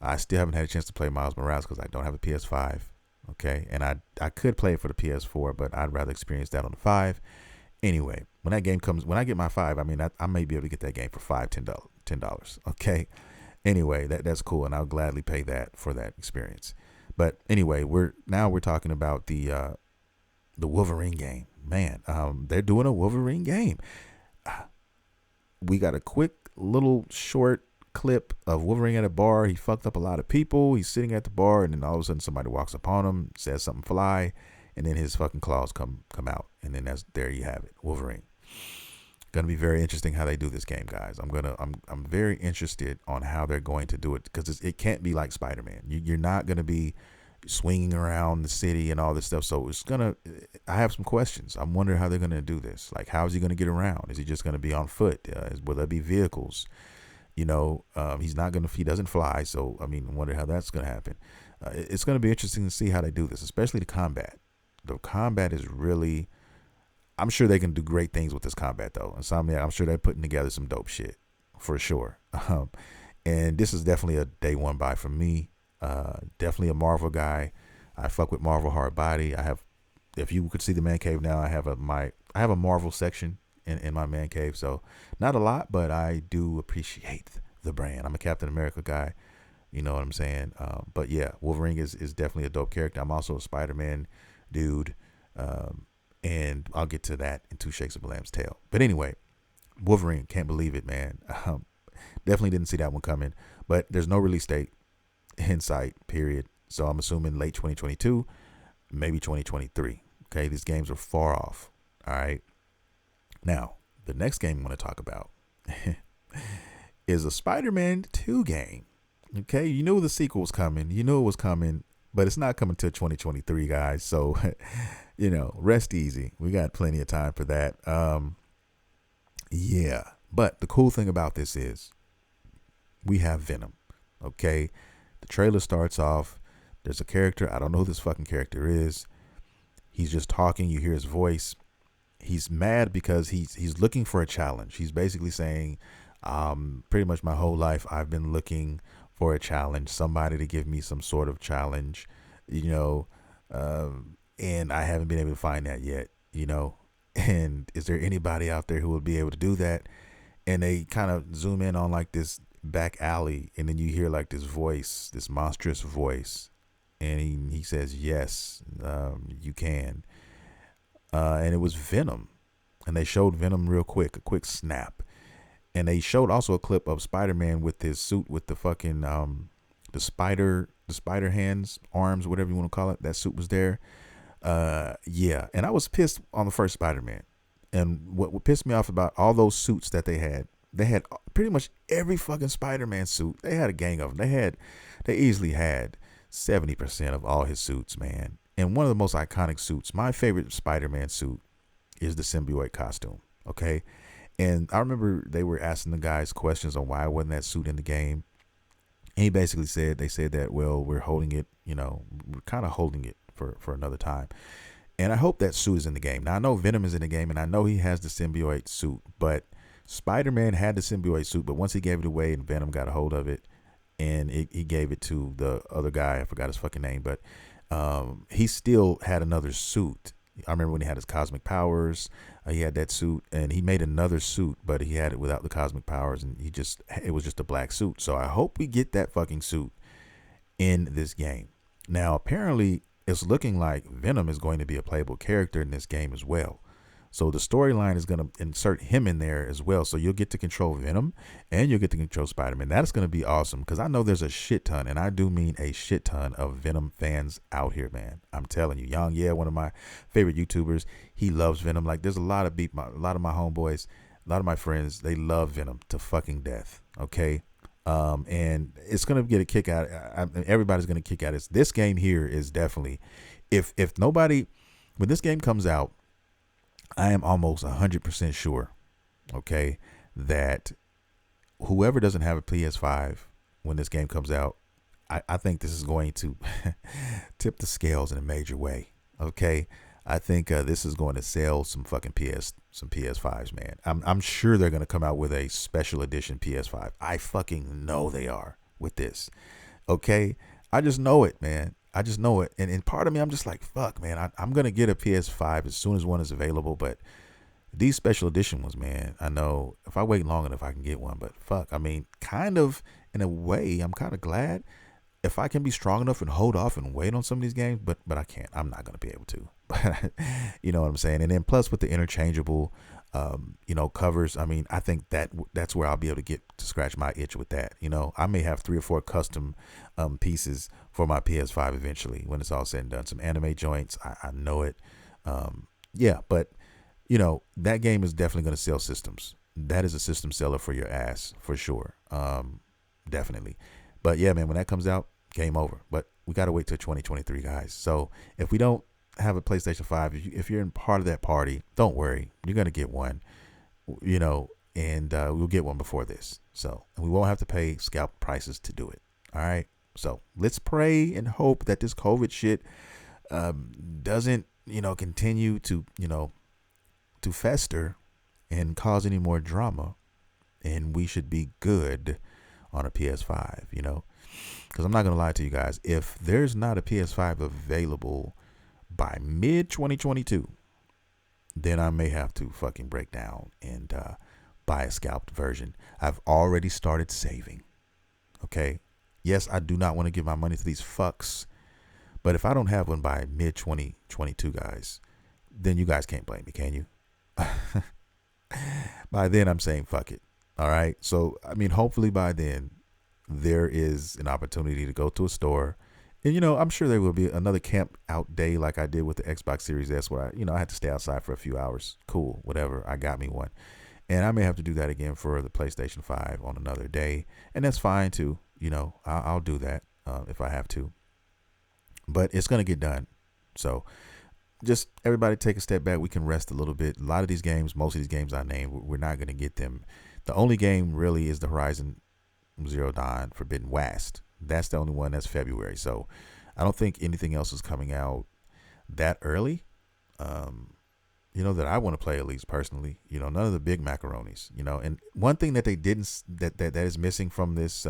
I still haven't had a chance to play Miles Morales because I don't have a PS5. Okay, and I could play it for the PS4, but I'd rather experience that on the 5. Anyway, when that game comes, when I get my 5, I mean, I may be able to get that game for $10. Okay. Anyway, that's cool, and I'll gladly pay that for that experience. But anyway, we're talking about the Wolverine game. Man, they're doing a Wolverine game. We got a quick little short clip of Wolverine at a bar. He fucked up a lot of people. He's sitting at the bar, and then all of a sudden somebody walks upon him, says something fly, and then his fucking claws come out, and then there you have it, Wolverine. Gonna be very interesting how they do this game, guys. I'm very interested on how they're going to do it, because it can't be like Spider-Man. You're not gonna be swinging around the city and all this stuff. So I have some questions. I'm wondering how they're gonna do this. Like, how is he gonna get around? Is he just gonna be on foot? Will there be vehicles? He doesn't fly. So I mean, I wonder how that's gonna happen. It's gonna be interesting to see how they do this, especially the combat. The combat is really. I'm sure they can do great things with this combat, though. Insomniac, I'm sure they're putting together some dope shit for sure. And this is definitely a day one buy for me. Definitely a Marvel guy. I fuck with Marvel hard body. If you could see the man cave now, I have a Marvel section in my man cave. So not a lot, but I do appreciate the brand. I'm a Captain America guy. You know what I'm saying? But yeah, Wolverine is definitely a dope character. I'm also a Spider-Man dude. And I'll get to that in Two Shakes of a Lamb's Tail. But anyway, Wolverine, can't believe it, man. Definitely didn't see that one coming. But there's no release date in sight, period. So I'm assuming late 2022, maybe 2023. Okay, these games are far off. All right. Now, the next game I want to talk about is a Spider-Man 2 game. Okay, you knew the sequel was coming. You knew it was coming, but it's not coming till 2023, guys. So... rest easy. We got plenty of time for that. Yeah. But the cool thing about this is we have Venom. Okay. The trailer starts off. There's a character. I don't know who this fucking character is. He's just talking. You hear his voice. He's mad because he's looking for a challenge. He's basically saying, pretty much my whole life I've been looking for a challenge, somebody to give me some sort of challenge, and I haven't been able to find that yet, and is there anybody out there who would be able to do that? And they kind of zoom in on like this back alley, and then you hear like this voice, this monstrous voice, and he says, yes, you can. And it was Venom, and they showed Venom real quick, a quick snap. And they showed also a clip of Spider-Man with his suit with the fucking, the spider hands, arms, whatever you want to call it. That suit was there. Yeah, and I was pissed on the first Spider-Man, and what pissed me off about all those suits that they had pretty much every fucking Spider-Man suit. They had a gang of them. They easily had 70% of all his suits, man. And one of the most iconic suits, my favorite Spider-Man suit, is the symbiote costume. Okay, and I remember they were asking the guys questions on why wasn't that suit in the game. And he basically said that, well, we're holding it, we're kind of holding it for another time. And I hope that suit is in the game. Now, I know Venom is in the game, and I know he has the symbiote suit, but Spider-Man had the symbiote suit, but once he gave it away and Venom got a hold of it, and he gave it to the other guy, I forgot his fucking name, but he still had another suit. I remember when he had his cosmic powers, he had that suit, and he made another suit, but he had it without the cosmic powers, and it was just a black suit. So I hope we get that fucking suit in this game. Now, apparently, it's looking like Venom is going to be a playable character in this game as well. So the storyline is going to insert him in there as well. So you'll get to control Venom and you'll get to control Spider-Man. That's going to be awesome, because I know there's a shit ton, and I do mean a shit ton of Venom fans out here, man. I'm telling you. Young, yeah, one of my favorite YouTubers, he loves Venom. Like, there's a lot of my homeboys, a lot of my friends, they love Venom to fucking death. Okay. And it's going to get a kick out. Everybody's going to kick out. This game here is definitely, if nobody, when this game comes out, I am almost 100% sure, okay, that whoever doesn't have a PS5 when this game comes out, I think this is going to tip the scales in a major way. Okay. I think this is going to sell some fucking some PS5s, man. I'm sure they're going to come out with a special edition PS5. I fucking know they are with this. Okay, I just know it, man. I just know it, and part of me, I'm just like, fuck, man. I'm gonna get a PS5 as soon as one is available, but these special edition ones, man, I know if I wait long enough, I can get one. But fuck, I mean, kind of in a way, I'm kind of glad if I can be strong enough and hold off and wait on some of these games, but I can't. I'm not gonna be able to. But you know what I'm saying. And then plus with the interchangeable, covers. I mean, I think that's where I'll be able to get to scratch my itch with that. You know, I may have 3 or 4 custom pieces for my PS5 eventually when it's all said and done. Some anime joints. I know it. Yeah, but you know, that game is definitely going to sell systems. That is a system seller for your ass, for sure. Definitely. But yeah, man, when that comes out, game over. But we got to wait till 2023, guys. So if we don't have a PlayStation 5, if you're in part of that party, don't worry. You're going to get one, you know, and we'll get one before this. So and we won't have to pay scalp prices to do it. All right. So let's pray and hope that this COVID shit doesn't, continue to, to fester and cause any more drama, and we should be good on a PS5, because I'm not going to lie to you guys. If there's not a PS5 available by mid 2022, then I may have to fucking break down and buy a scalped version. I've already started saving. Okay. Yes, I do not want to give my money to these fucks, but if I don't have one by mid 2022, guys, then you guys can't blame me, can you? By then, I'm saying fuck it. All right. So, I mean, hopefully by then there is an opportunity to go to a store. And, I'm sure there will be another camp out day like I did with the Xbox Series S where I had to stay outside for a few hours. Cool. Whatever. I got me one. And I may have to do that again for the PlayStation 5 on another day. And that's fine too. I'll do that if I have to. But it's going to get done. So just everybody take a step back. We can rest a little bit. A lot of these games, most of these games I named, we're not going to get them. The only game really is the Horizon Zero Dawn Forbidden West. That's the only one that's February. So I don't think anything else is coming out that early. That I want to play, at least personally. None of the big macaronis. And one thing that they didn't that is missing from this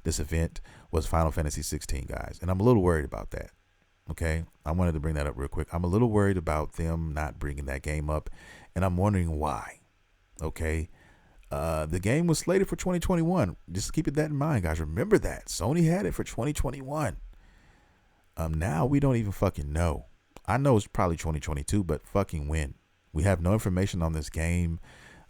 this event was Final Fantasy 16, guys. And I'm a little worried about that. Okay, I wanted to bring that up real quick. I'm a little worried about them not bringing that game up, and I'm wondering why. Okay, the game was slated for 2021. Just keep that in mind, guys. Remember that Sony had it for 2021. Now we don't even fucking know. I know it's probably 2022, but fucking when? We have no information on this game.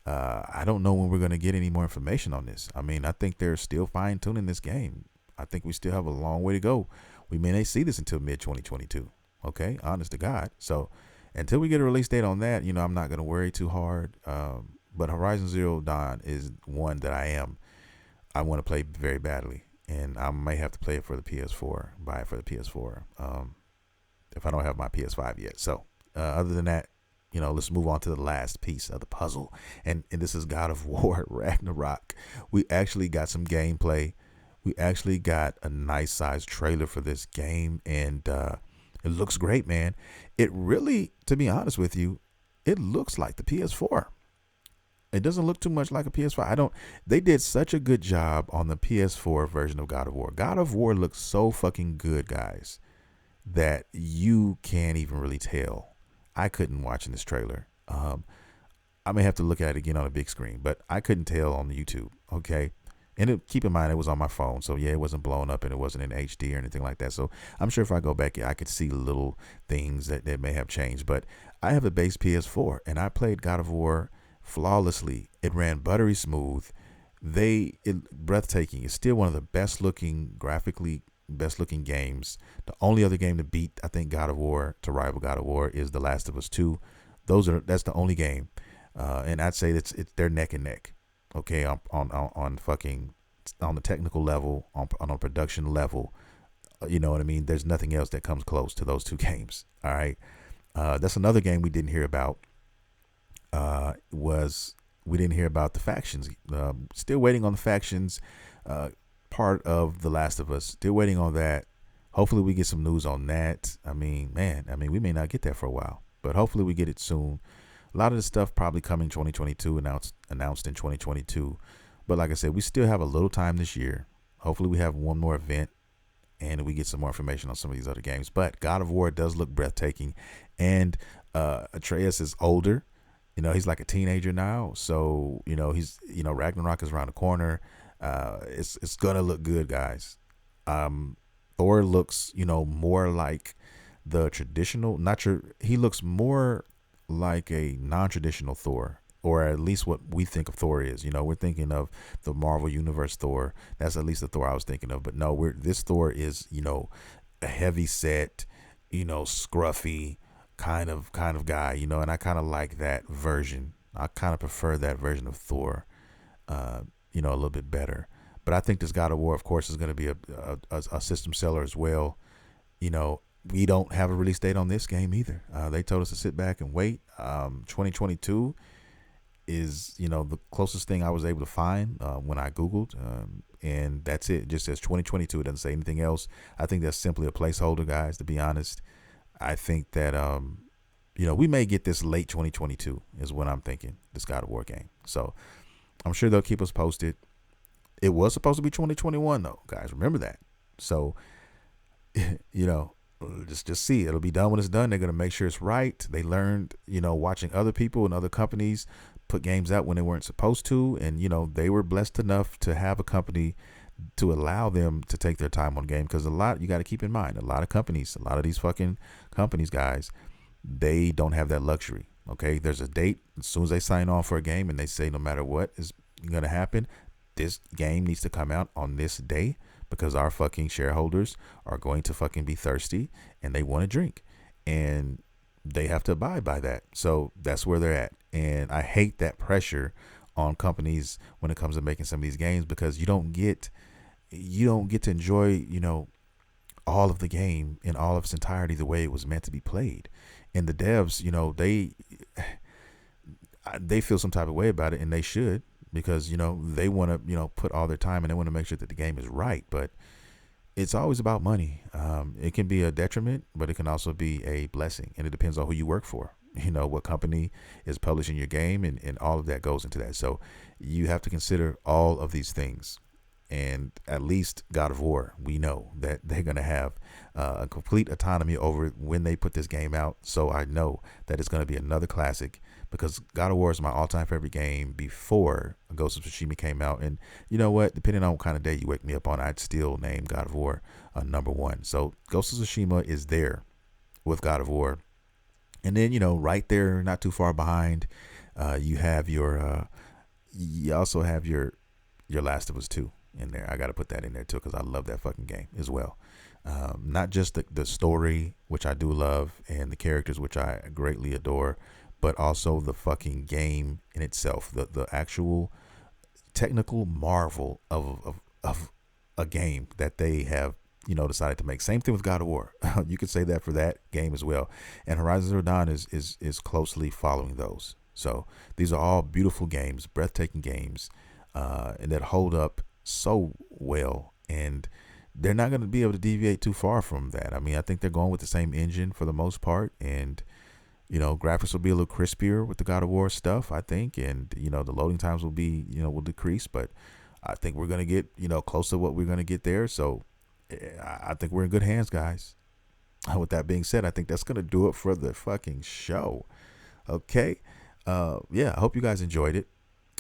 I don't know when we're gonna get any more information on this. I mean, I think they're still fine tuning this game. I think we still have a long way to go. We may not see this until mid 2022. Okay, honest to God. So until we get a release date on that, I'm not gonna worry too hard. But Horizon Zero Dawn is one that I want to play very badly, and I may have to play it for the PS4, buy it for the PS4, if I don't have my PS5 yet. So other than that, let's move on to the last piece of the puzzle, and this is God of War Ragnarok. We actually got some gameplay. We actually got a nice sized trailer for this game, and it looks great, man. It really, to be honest with you, it looks like the PS4. It doesn't look too much like a PS5. They did such a good job on the PS4 version of God of War. God of War looks so fucking good, guys, that you can't even really tell. I couldn't watching this trailer. I may have to look at it again on a big screen, but I couldn't tell on the YouTube. Okay. And keep in mind, it was on my phone. So yeah, it wasn't blown up and it wasn't in HD or anything like that. So I'm sure if I go back, I could see little things that may have changed, but I have a base PS4 and I played God of War flawlessly. It ran buttery smooth. Breathtaking. It's still one of the graphically best looking games. The only other game to beat, I think, God of War, to rival God of War, is The Last of Us 2. That's the only game. And I'd say they're neck and neck. Okay, on the technical level, on a production level, you know what I mean? There's nothing else that comes close to those two games. All right. That's another game we didn't hear about. We didn't hear about the factions. Still waiting on the factions part of The Last of Us. Still waiting on that. hopefully we get some news on that. I mean, man, we may not get that for a while, but hopefully we get it soon. A lot of the stuff probably coming 2022, announced in 2022. But like I said, we still have a little time this year. Hopefully we have one more event and we get some more information on some of these other games. But God of War does look breathtaking. And Atreus is older. He's like a teenager now. So, he's, Ragnarok is around the corner. It's going to look good, guys. Thor looks, more like the traditional, he looks more like a non-traditional Thor, or at least what we think of Thor is. We're thinking of the Marvel Universe Thor. That's at least the Thor I was thinking of. But no, this Thor is, a heavy set, scruffy kind of guy, and I kind of like that version. I kind of prefer that version of Thor, a little bit better. But I think this God of War, of course, is going to be a system seller as well. We don't have a release date on this game either. They told us to sit back and wait. 2022 is, the closest thing I was able to find when I Googled. And that's it. It just says 2022. It doesn't say anything else. I think that's simply a placeholder, guys, to be honest. I think that, we may get this late 2022 is what I'm thinking, this God of War game. So I'm sure they'll keep us posted. It was supposed to be 2021, though, guys. Remember that. So, just see. It'll be done when it's done. They're going to make sure it's right. They learned, watching other people and other companies put games out when they weren't supposed to. And, they were blessed enough to have a company to allow them to take their time on game. Because you got to keep in mind, a lot of these fucking companies, guys, they don't have that luxury. Okay. There's a date. As soon as they sign on for a game and they say no matter what is going to happen, this game needs to come out on this day, because our fucking shareholders are going to fucking be thirsty and they want to drink, and they have to abide by that. So that's where they're at. And I hate that pressure on companies when it comes to making some of these games, because you don't get to enjoy, all of the game in all of its entirety the way it was meant to be played. And the devs, they feel some type of way about it, and they should, because, they want to, put all their time and they want to make sure that the game is right. But it's always about money. It can be a detriment, but it can also be a blessing. And it depends on who you work for, what company is publishing your game, and all of that goes into that. So you have to consider all of these things. And at least God of War, we know that they're going to have a complete autonomy over when they put this game out. So I know that it's going to be another classic, because God of War is my all-time favorite game before Ghost of Tsushima came out. And you know what? Depending on what kind of day you wake me up on, I'd still name God of War number one. So Ghost of Tsushima is there with God of War. And then, right there, not too far behind, you have you also have your Last of Us 2 in there. I got to put that in there too, because I love that fucking game as well. Not just the story, which I do love, and the characters, which I greatly adore, but also the fucking game in itself, the actual technical marvel of a game that they have, decided to make. Same thing with God of War. You could say that for that game as well. And Horizon Zero Dawn is closely following those. So these are all beautiful games, breathtaking games, and that hold up so well, and they're not going to be able to deviate too far from that. I mean, I think they're going with the same engine for the most part, and graphics will be a little crispier with the God of War stuff, I think, and the loading times will be will decrease, but I think we're going to get close to what we're going to get there. So I think we're in good hands, guys. With that being said, I think that's going to do it for the fucking show. Okay. I hope you guys enjoyed it.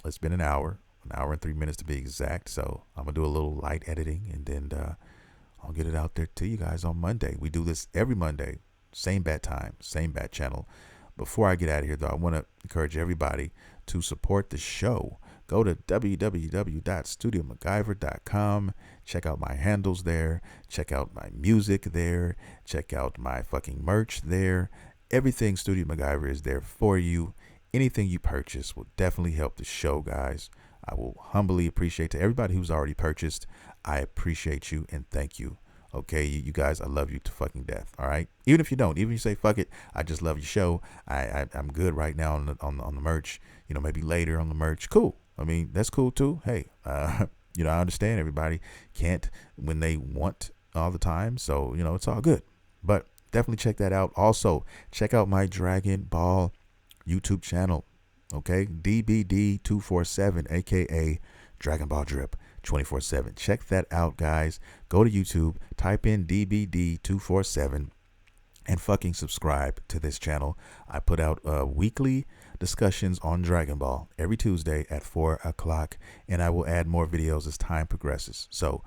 It's been an hour and 3 minutes to be exact. So I'm going to do a little light editing, and then I'll get it out there to you guys on Monday. We do this every Monday, same bat time, same bat channel. Before I get out of here, though, I want to encourage everybody to support the show. Go to www.studiomaguyver.com. Check out my handles there. Check out my music there. Check out my fucking merch there. Everything Studio Maguyver is there for you. Anything you purchase will definitely help the show, guys. I will humbly appreciate to everybody who's already purchased. I appreciate you and thank you. Okay, you guys, I love you to fucking death. All right, even if you don't, even if you say fuck it, I just love your show. I'm good right now on the merch. Maybe later on the merch. Cool. I mean, that's cool too. Hey, I understand everybody can't, when they want all the time, so it's all good. But definitely check that out. Also, check out my Dragon Ball YouTube channel. Okay, DBD247, aka Dragon Ball Drip 24/7. Check that out, guys. Go to YouTube, type in DBD247, and fucking subscribe to this channel. I put out weekly discussions on Dragon Ball every Tuesday at 4 o'clock, and I will add more videos as time progresses. So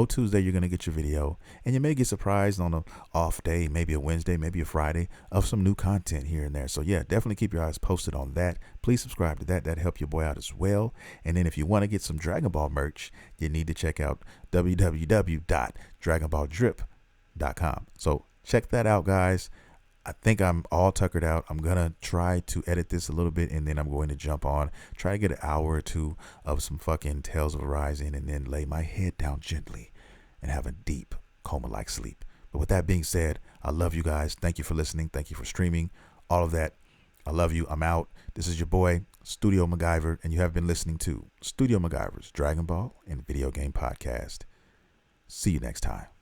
Tuesday you're going to get your video, and you may get surprised on an off day, maybe a Wednesday, maybe a Friday, of some new content here and there. So yeah, definitely keep your eyes posted on that. Please subscribe to that. That'll help your boy out as well. And then if you want to get some Dragon Ball merch, you need to check out www.dragonballdrip.com. So check that out, guys. I think I'm all tuckered out. I'm going to try to edit this a little bit, and then I'm going to jump on, try to get an hour or two of some fucking Tales of Arising, and then lay my head down gently and have a deep coma-like sleep. But with that being said, I love you guys. Thank you for listening. Thank you for streaming. All of that. I love you. I'm out. This is your boy, Studio Maguyver, and you have been listening to Studio Maguyver's Dragon Ball and Video Game Podcast. See you next time.